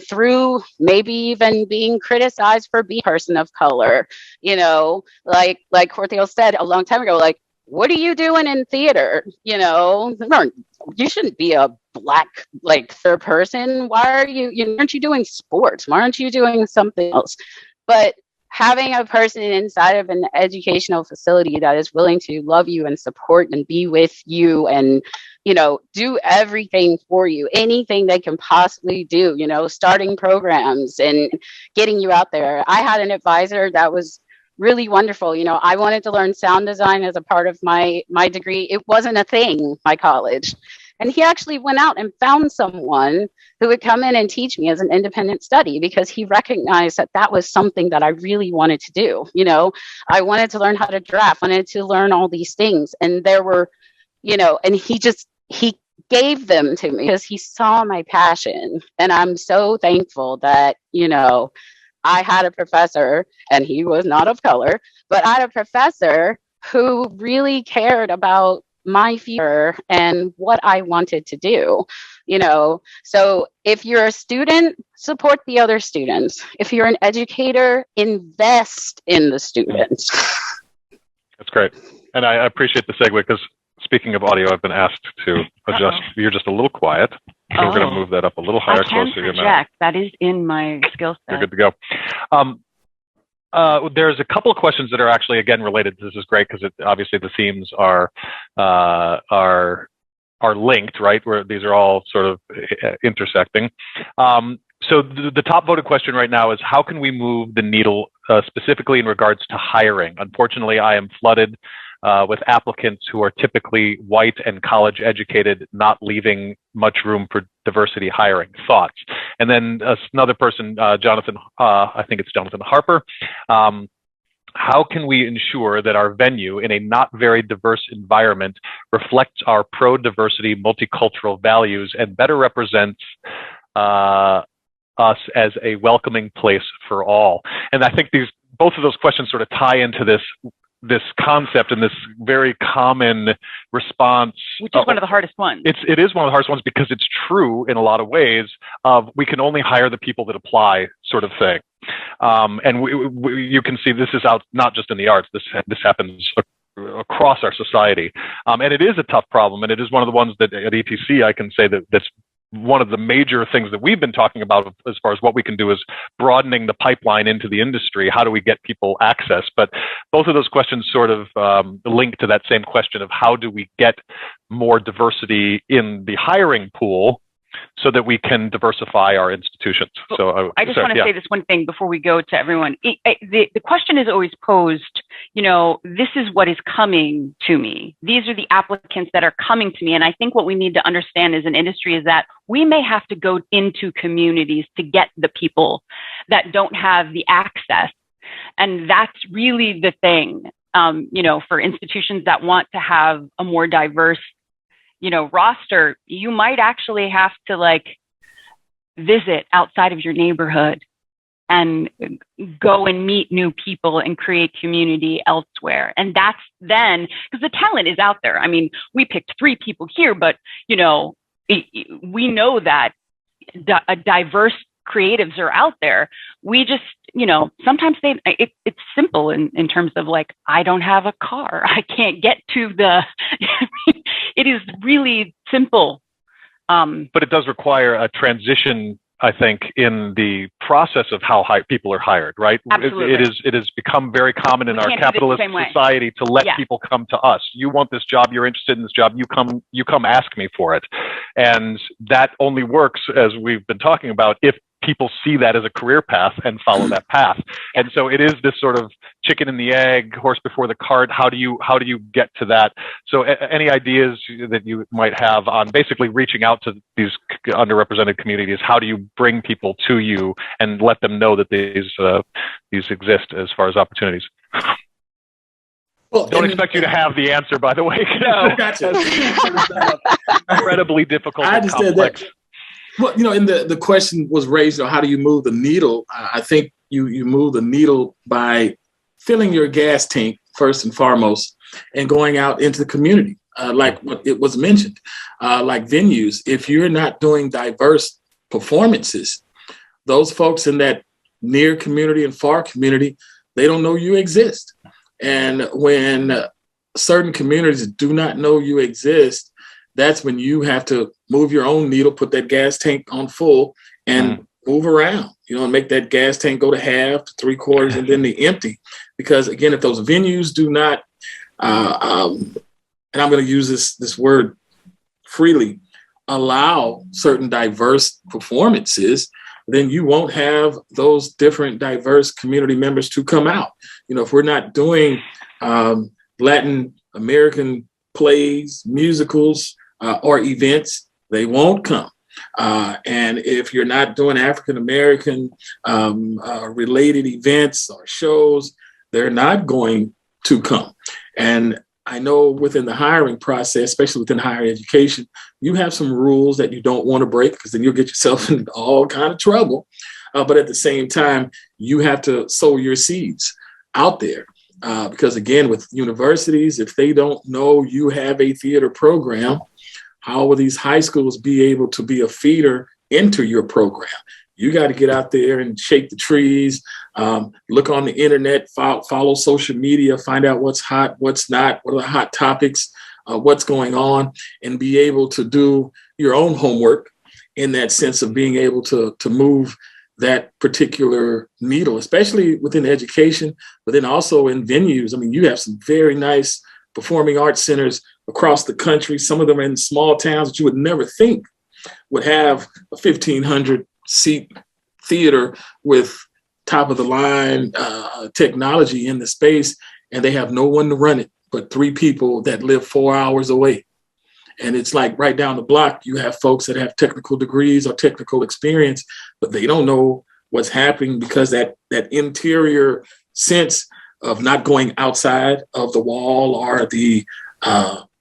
through maybe even being criticized for being a person of color, like Corthiel said a long time ago, like, what are you doing in theater? You shouldn't be a Black, third person. Why are aren't you doing sports? Why aren't you doing something else? But having a person inside of an educational facility that is willing to love you and support and be with you and, do everything for you, anything they can possibly do, starting programs and getting you out there. I had an advisor that was really wonderful. I wanted to learn sound design as a part of my degree. It wasn't a thing, my college. And he actually went out and found someone who would come in and teach me as an independent study because he recognized that was something that I really wanted to do. I wanted to learn how to draft, wanted to learn all these things. And there were, and he gave them to me because he saw my passion. And I'm so thankful that, I had a professor, and he was not of color, but I had a professor who really cared about my future and what I wanted to do, So if you're a student, support the other students. If you're an educator, invest in the students. That's great. And I appreciate the segue because speaking of audio, I've been asked to adjust. You're just a little quiet. So we're going to move that up a little higher, closer to your mouth. That is in my skill set. You're good to go. There's a couple of questions that are actually, again, related. This is great because obviously the themes are linked, right? Where these are all sort of intersecting. So the top voted question right now is how can we move the needle specifically in regards to hiring? Unfortunately, I am flooded with applicants who are typically white and college educated, not leaving much room for diversity hiring. Thoughts? And then another person, Jonathan, I think it's Jonathan Harper. How can we ensure that our venue in a not very diverse environment reflects our pro-diversity, multicultural values and better represents us as a welcoming place for all? And I think both of those questions sort of tie into this concept and this very common response. Which is one of the hardest ones. It is one of the hardest ones because it's true in a lot of ways of we can only hire the people that apply sort of thing. And you can see this is out not just in the arts. This happens across our society. And it is a tough problem. And it is one of the ones that at ETC I can say that's one of the major things that we've been talking about as far as what we can do is broadening the pipeline into the industry. How do we get people access? But both of those questions sort of link to that same question of how do we get more diversity in the hiring pool so that we can diversify our institutions. So I just want to say this one thing before we go to everyone. The question is always posed, this is what is coming to me. These are the applicants that are coming to me. And I think what we need to understand as an industry is that we may have to go into communities to get the people that don't have the access. And that's really the thing, for institutions that want to have a more diverse roster, you might actually have to visit outside of your neighborhood and go and meet new people and create community elsewhere. And that's then, because the talent is out there. I mean, we picked 3 people here, but, we know that a diverse creatives are out there. We just, sometimes it's simple in terms of like, I don't have a car. I can't get to it is really simple. But it does require a transition, I think, in the process of how people are hired, right? Absolutely. It has become very common in our capitalist society to let people come to us. You want this job, you're interested in this job, you come ask me for it. And that only works, as we've been talking about, if people see that as a career path and follow that path. And so it is this sort of chicken and the egg, horse before the cart. How do you get to that? So any ideas that you might have on basically reaching out to these underrepresented communities? How do you bring people to you and let them know that these exist as far as opportunities? Well, don't expect you to have the answer, by the way. No, gotcha. Incredibly difficult I and complex. That. Well, and the question was raised, how do you move the needle? I think you move the needle by filling your gas tank first and foremost and going out into the community, like what it was mentioned, like venues. If you're not doing diverse performances, those folks in that near community and far community, they don't know you exist. And when certain communities do not know you exist, that's when you have to move your own needle, put that gas tank on full and move around, and make that gas tank go to half, to 3/4, and then the empty. Because again, if those venues do not, and I'm going to use this word freely, allow certain diverse performances, then you won't have those different diverse community members to come out. If we're not doing Latin American plays, musicals, or events, they won't come. And if you're not doing African American related events or shows, they're not going to come. And I know within the hiring process, especially within higher education, you have some rules that you don't want to break, because then you'll get yourself into all kind of trouble. But at the same time, you have to sow your seeds out there. Because again, with universities, if they don't know you have a theater program, how will these high schools be able to be a feeder into your program? You got to get out there and shake the trees, look on the internet, follow social media, find out what's hot, what's not, what are the hot topics, what's going on, and be able to do your own homework in that sense of being able to move that particular needle, especially within education, but then also in venues. I mean, you have some very nice performing arts centers across the country. Some of them are in small towns that you would never think would have a 1,500 seat theater with top of the line technology in the space, and they have no one to run it but 3 people that live 4 hours away. And it's like right down the block, you have folks that have technical degrees or technical experience, but they don't know what's happening because that interior sense of not going outside of the wall or the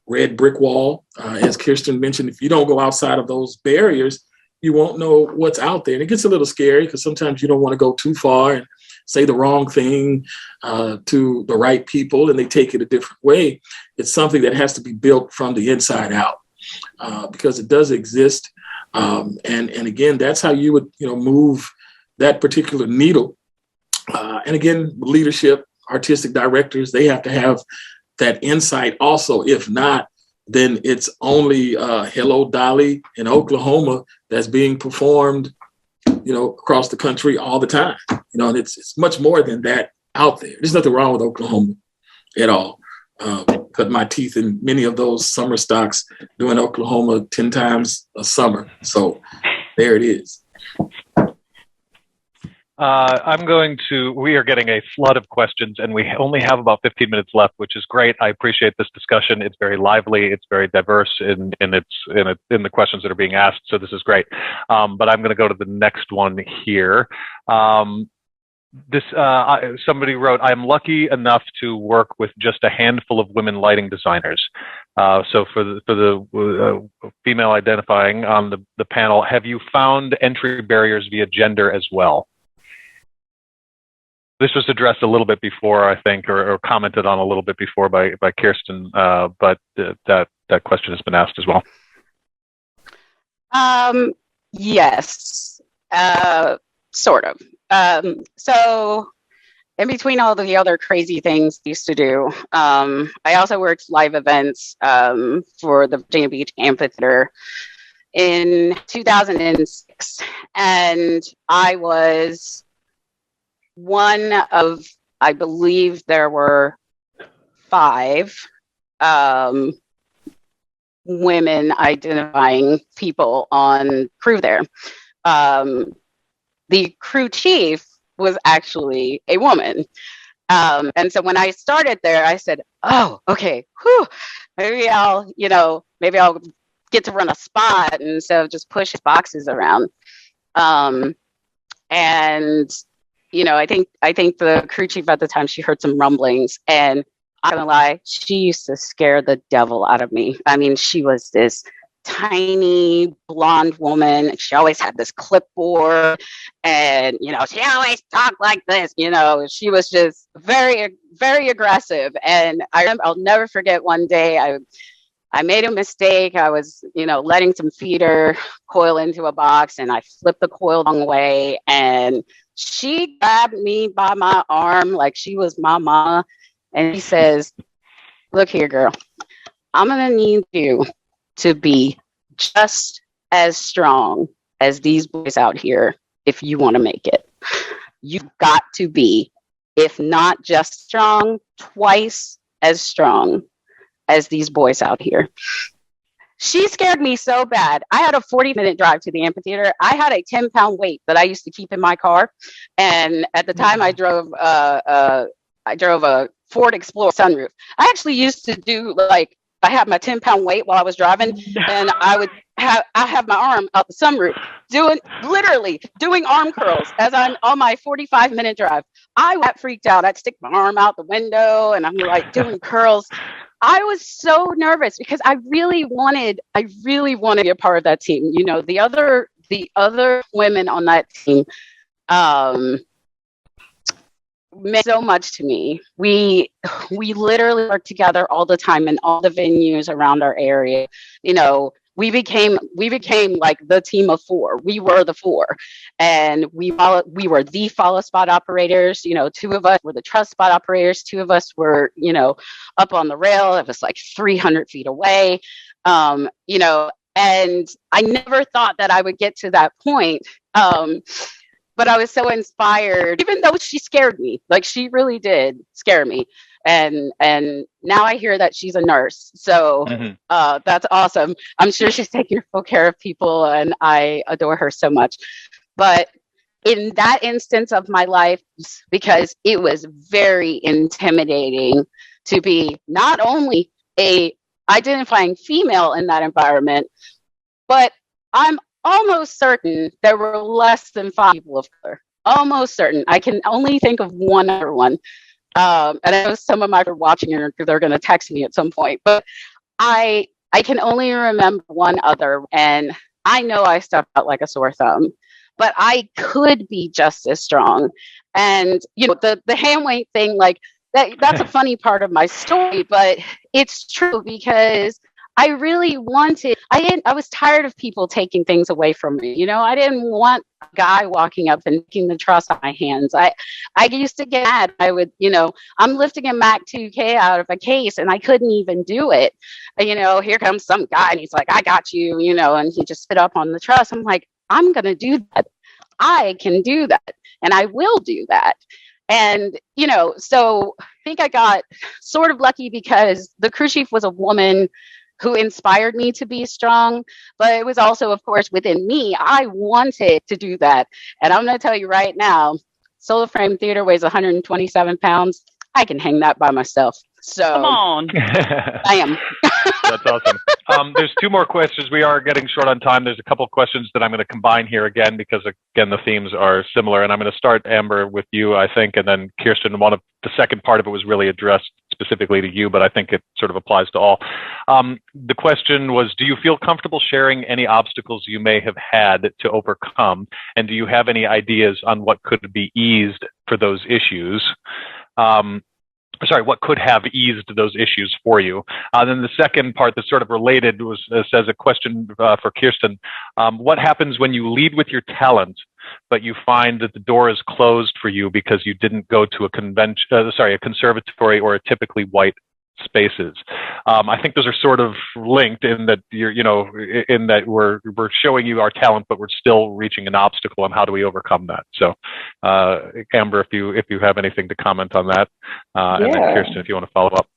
red brick wall, as Kirsten mentioned, if you don't go outside of those barriers, you won't know what's out there. And it gets a little scary because sometimes you don't want to go too far and say the wrong thing to the right people and they take it a different way. It's something that has to be built from the inside out because it does exist. And again, that's how you would move that particular needle. And again, leadership, artistic directors, they have to have that insight also. If not, then it's only Hello Dolly in Oklahoma that's being performed across the country all the time, and it's much more than that out there. There's nothing wrong with Oklahoma at all. Cut my teeth in many of those summer stocks doing Oklahoma 10 times a summer. So there it is. We are getting a flood of questions and we only have about 15 minutes left, which is great. I appreciate this discussion. It's very lively. It's very diverse in the questions that are being asked. So this is great. But I'm going to go to the next one here. Somebody wrote, I'm lucky enough to work with just a handful of women lighting designers. So for the female identifying on the panel, have you found entry barriers via gender as well? This was addressed a little bit before, I think, or commented on a little bit before by Kirsten, but that question has been asked as well. Yes. Sort of. So in between all the other crazy things I used to do, I also worked live events for the Virginia Beach Amphitheater in 2006. And I was one of, I believe there were 5 women identifying people on crew there. The crew chief was actually a woman. And so when I started there, I said, oh, okay, whew, maybe I'll get to run a spot instead of just push boxes around. And, I think the crew chief at the time, she heard some rumblings, and I'm not gonna lie, she used to scare the devil out of me. I mean, she was this tiny blonde woman. She always had this clipboard, and she always talked like this. She was just very, very aggressive. And I'll never forget one day I made a mistake. I was letting some feeder coil into a box, and I flipped the coil the wrong way, and she grabbed me by my arm like she was my mama, and she says, look here, girl, I'm gonna need you to be just as strong as these boys out here if you want to make it. You've got to be, if not just strong, twice as strong as these boys out here. She scared me so bad. I had a 40-minute drive to the amphitheater. I had a 10-pound weight that I used to keep in my car, and at the time I drove a Ford Explorer sunroof. I actually used to do I had my 10-pound weight while I was driving, and I have my arm out the sunroof literally doing arm curls as I'm on my 45-minute drive. I got freaked out. I'd stick my arm out the window, and I'm doing curls. I was so nervous because I really wanted to be a part of that team. The other women on that team meant so much to me. We literally worked together all the time in all the venues around our area. We became like the team of 4. We were the 4, and we were the follow spot operators. 2 of us were the truss spot operators. 2 of us were up on the rail. It was like 300 feet away. And I never thought that I would get to that point. But I was so inspired, even though she scared me. She really did scare me. And now I hear that she's a nurse. So that's awesome. I'm sure she's taking full care of people, and I adore her so much. But in that instance of my life, because it was very intimidating to be not only a identifying female in that environment, but I'm almost certain there were less than 5 people of color. Almost certain. I can only think of one other one. And I know some of my are watching her because they're going to text me at some point. But I can only remember one other, and I know I stuck out like a sore thumb, but I could be just as strong. And the hand weight thing, that's a funny part of my story, but it's true because I really wanted, I was tired of people taking things away from me. I didn't want a guy walking up and taking the truss on my hands. I used to get mad. I would, I'm lifting a Mac 2K out of a case and I couldn't even do it. Here comes some guy and he's like, I got you, and he just sit up on the truss. I'm like, I'm going to do that. I can do that. And I will do that. And, so I think I got sort of lucky because the crew chief was a woman who inspired me to be strong, but it was also, of course, within me. I wanted to do that. And I'm going to tell you right now, Solar Frame Theater weighs 127 pounds. I can hang that by myself. So come on. I am. That's awesome. There's 2 more questions. We are getting short on time. There's a couple of questions that I'm going to combine here again, because again, the themes are similar. And I'm going to start, Amber, with you, I think, and then Kirsten. The second part of it was really addressed specifically to you, but I think it sort of applies to all. The question was, do you feel comfortable sharing any obstacles you may have had to overcome? And do you have any ideas on what could be eased for those issues? What could have eased those issues for you? Then the second part that's sort of related was, says a question for Kirsten. What happens when you lead with your talent, but you find that the door is closed for you because you didn't go to a conservatory or a typically white spaces. I think those are sort of linked in that in that we're showing you our talent, but we're still reaching an obstacle, and how do we overcome that? So, Amber, if you have anything to comment on that, and then Kirsten, if you want to follow up.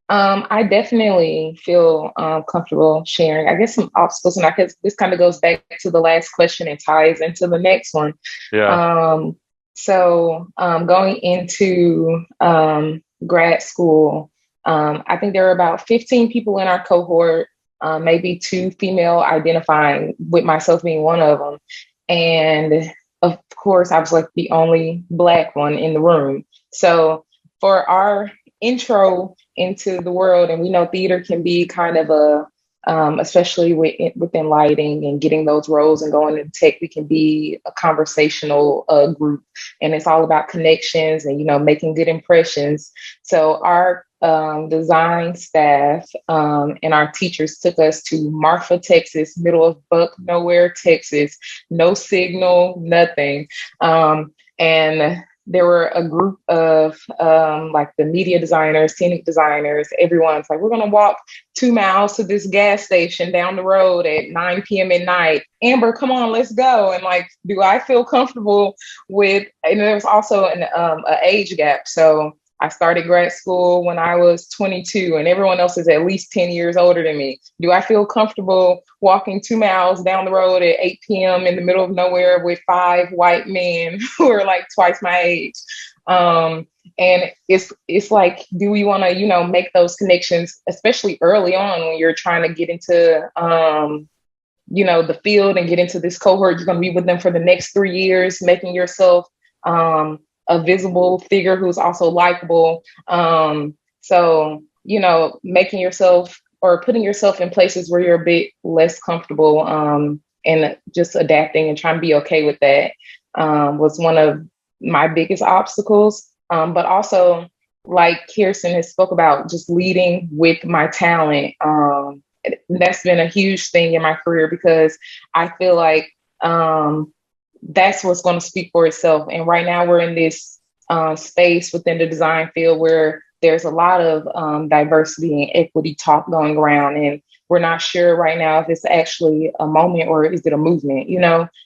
I definitely feel comfortable sharing, I guess, some obstacles, and this kind of goes back to the last question and ties into the next one. Yeah. So going into grad school, I think there are about 15 people in our cohort, maybe 2 female identifying, with myself being one of them. And of course, I was like the only Black one in the room. So for our intro into the world, and we know theater can be kind of especially within lighting and getting those roles and going into tech, we can be a conversational group, and it's all about connections and, making good impressions. So our design staff and our teachers took us to Marfa, Texas, middle of buck nowhere, Texas, no signal, nothing. And there were a group of like the media designers, scenic designers, everyone's like, we're going to walk 2 miles to this gas station down the road at 9 p.m. at night. Amber, come on, let's go. And like, do I feel comfortable with, and there's also an age gap. So I started grad school when I was 22, and everyone else is at least 10 years older than me. Do I feel comfortable walking 2 miles down the road at 8 p.m. in the middle of nowhere with 5 white men who are like twice my age? And it's like, do we want to, make those connections, especially early on when you're trying to get into, the field and get into this cohort? You're going to be with them for the next 3 years, making yourself a visible figure who's also likable. So, making yourself or putting yourself in places where you're a bit less comfortable and just adapting and trying to be okay with that was one of my biggest obstacles. But also, like Kirsten has spoke about, just leading with my talent. That's been a huge thing in my career, because I feel like that's what's going to speak for itself. And right now we're in this space within the design field where there's a lot of diversity and equity talk going around. And we're not sure right now if it's actually a moment or is it a movement.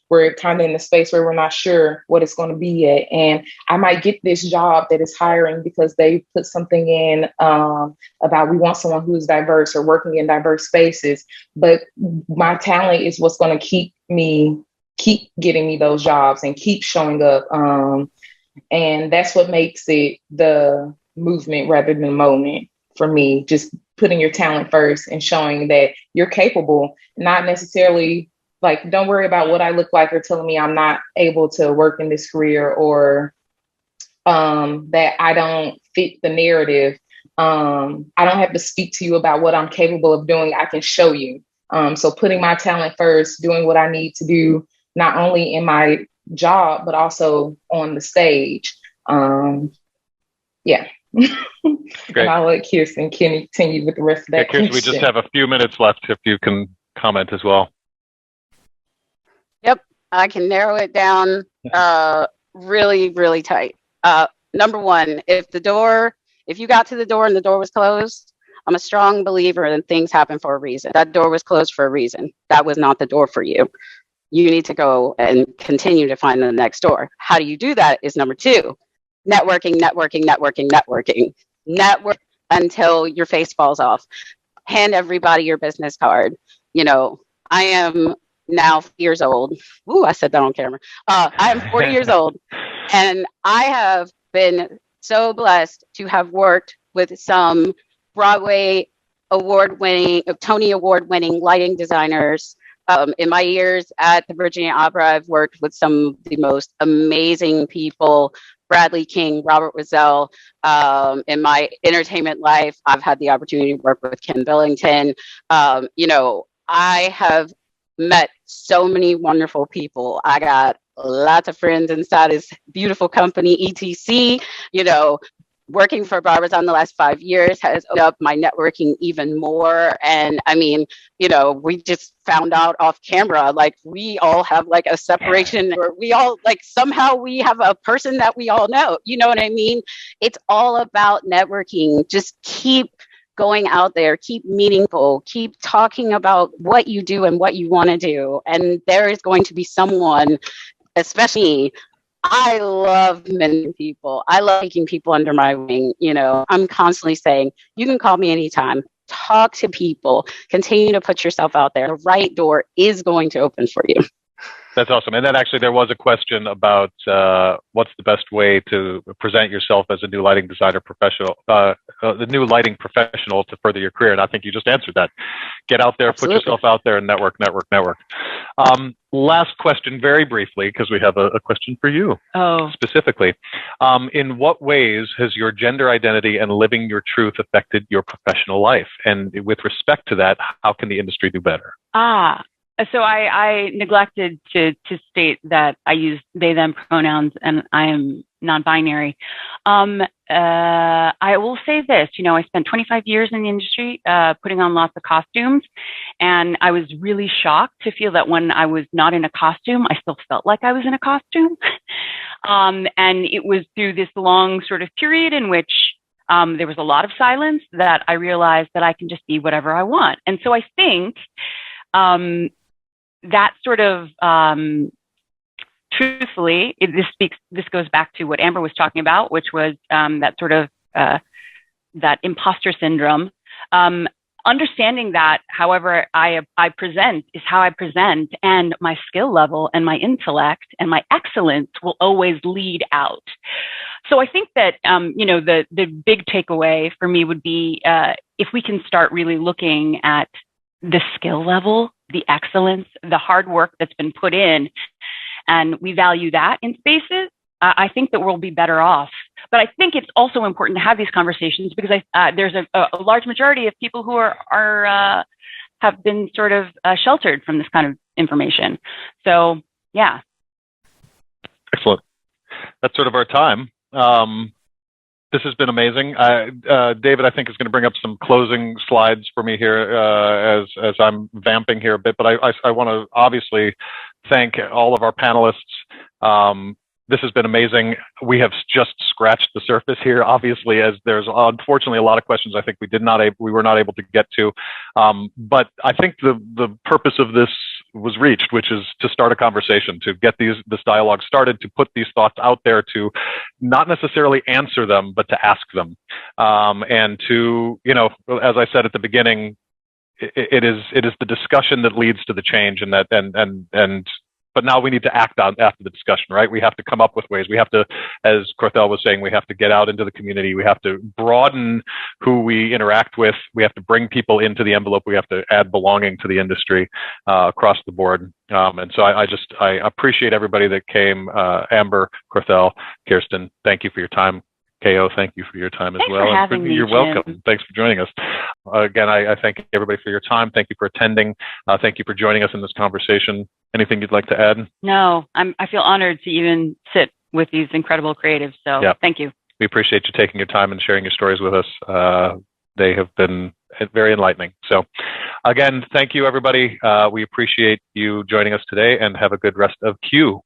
We're kind of in the space where we're not sure what it's going to be yet. And I might get this job that is hiring because they put something in about we want someone who is diverse or working in diverse spaces. But my talent is what's going to keep getting me those jobs and keep showing up. And that's what makes it the movement rather than the moment for me. Just putting your talent first and showing that you're capable, not necessarily like, don't worry about what I look like or telling me I'm not able to work in this career or that I don't fit the narrative. I don't have to speak to you about what I'm capable of doing. I can show you. So putting my talent first, doing what I need to do, not only in my job, but also on the stage. Yeah. And I'll let Kirsten continue with the rest of that. Kirsten, we just have a few minutes left if you can comment as well. Yep, I can narrow it down really, really tight. Number one, if you got to the door and the door was closed, I'm a strong believer that things happen for a reason. That door was closed for a reason. That was not the door for you. You need to go and continue to find the next door. How do you do that is number 2. Networking. Network until your face falls off. Hand everybody your business card. I am now 40 years old. Ooh, I said that on camera. I am 40 years old, and I have been so blessed to have worked with some Broadway Tony Award-winning lighting designers. In my years at the Virginia Opera, I've worked with some of the most amazing people, Bradley King, Robert Wazell. In my entertainment life, I've had the opportunity to work with Ken Billington. I have met so many wonderful people. I got lots of friends inside this beautiful company, ETC. working for Barbizon the last 5 years has opened up my networking even more. And I mean, we just found out off camera, like we all have like a separation, or we all like somehow we have a person that we all know. You know what I mean? It's all about networking. Just keep going out there, keep meaningful, keep talking about what you do and what you want to do. And there is going to be someone, especially I love mentoring people. I love taking people under my wing. I'm constantly saying, you can call me anytime. Talk to people. Continue to put yourself out there. The right door is going to open for you. That's awesome. And then actually there was a question about what's the best way to present yourself as a new lighting designer professional, the new lighting professional to further your career. And I think you just answered that. Get out there, Absolutely. Put yourself out there and network. Last question, very briefly, because we have a question for you specifically. In what ways has your gender identity and living your truth affected your professional life? And with respect to that, how can the industry do better? So I neglected to state that I use they, them pronouns, and I am non-binary. I will say this, I spent 25 years in the industry putting on lots of costumes, and I was really shocked to feel that when I was not in a costume, I still felt like I was in a costume. And it was through this long sort of period in which there was a lot of silence that I realized that I can just be whatever I want. And so I think that sort of, truthfully, this goes back to what Amber was talking about, which was that sort of, that imposter syndrome. Understanding that however I present is how I present, and my skill level and my intellect and my excellence will always lead out. So I think that, the big takeaway for me would be if we can start really looking at the skill level, the excellence, the hard work that's been put in, and we value that in spaces, I think that we'll be better off. But I think it's also important to have these conversations because there's a large majority of people who have been sort of sheltered from this kind of information. So, yeah. Excellent. That's sort of our time. This has been amazing. David, I think, is going to bring up some closing slides for me here as I'm vamping here a bit. But I want to obviously thank all of our panelists. This has been amazing. We have just scratched the surface here, obviously, as there's unfortunately a lot of questions I think we were not able to get to. But I think the purpose of this was reached, which is to start a conversation, to get this dialogue started, to put these thoughts out there, to not necessarily answer them, but to ask them. And to, as I said at the beginning, it is the discussion that leads to the change, but now we need to act on after the discussion, right? We have to come up with ways. We have to, as Corthell was saying, we have to get out into the community. We have to broaden who we interact with. We have to bring people into the envelope. We have to add belonging to the industry across the board. And so I appreciate everybody that came. Amber, Corthell, Kirsten, thank you for your time. KO, thank you for your time as well. Thanks for having me, You're Jim. welcome. Thanks for joining us. Again, I thank everybody for your time. Thank you for attending. Thank you for joining us in this conversation. Anything you'd like to add? No, I feel honored to even sit with these incredible creatives. So Thank you. We appreciate you taking your time and sharing your stories with us. They have been very enlightening. So again, thank you, everybody. We appreciate you joining us today, and have a good rest of Q.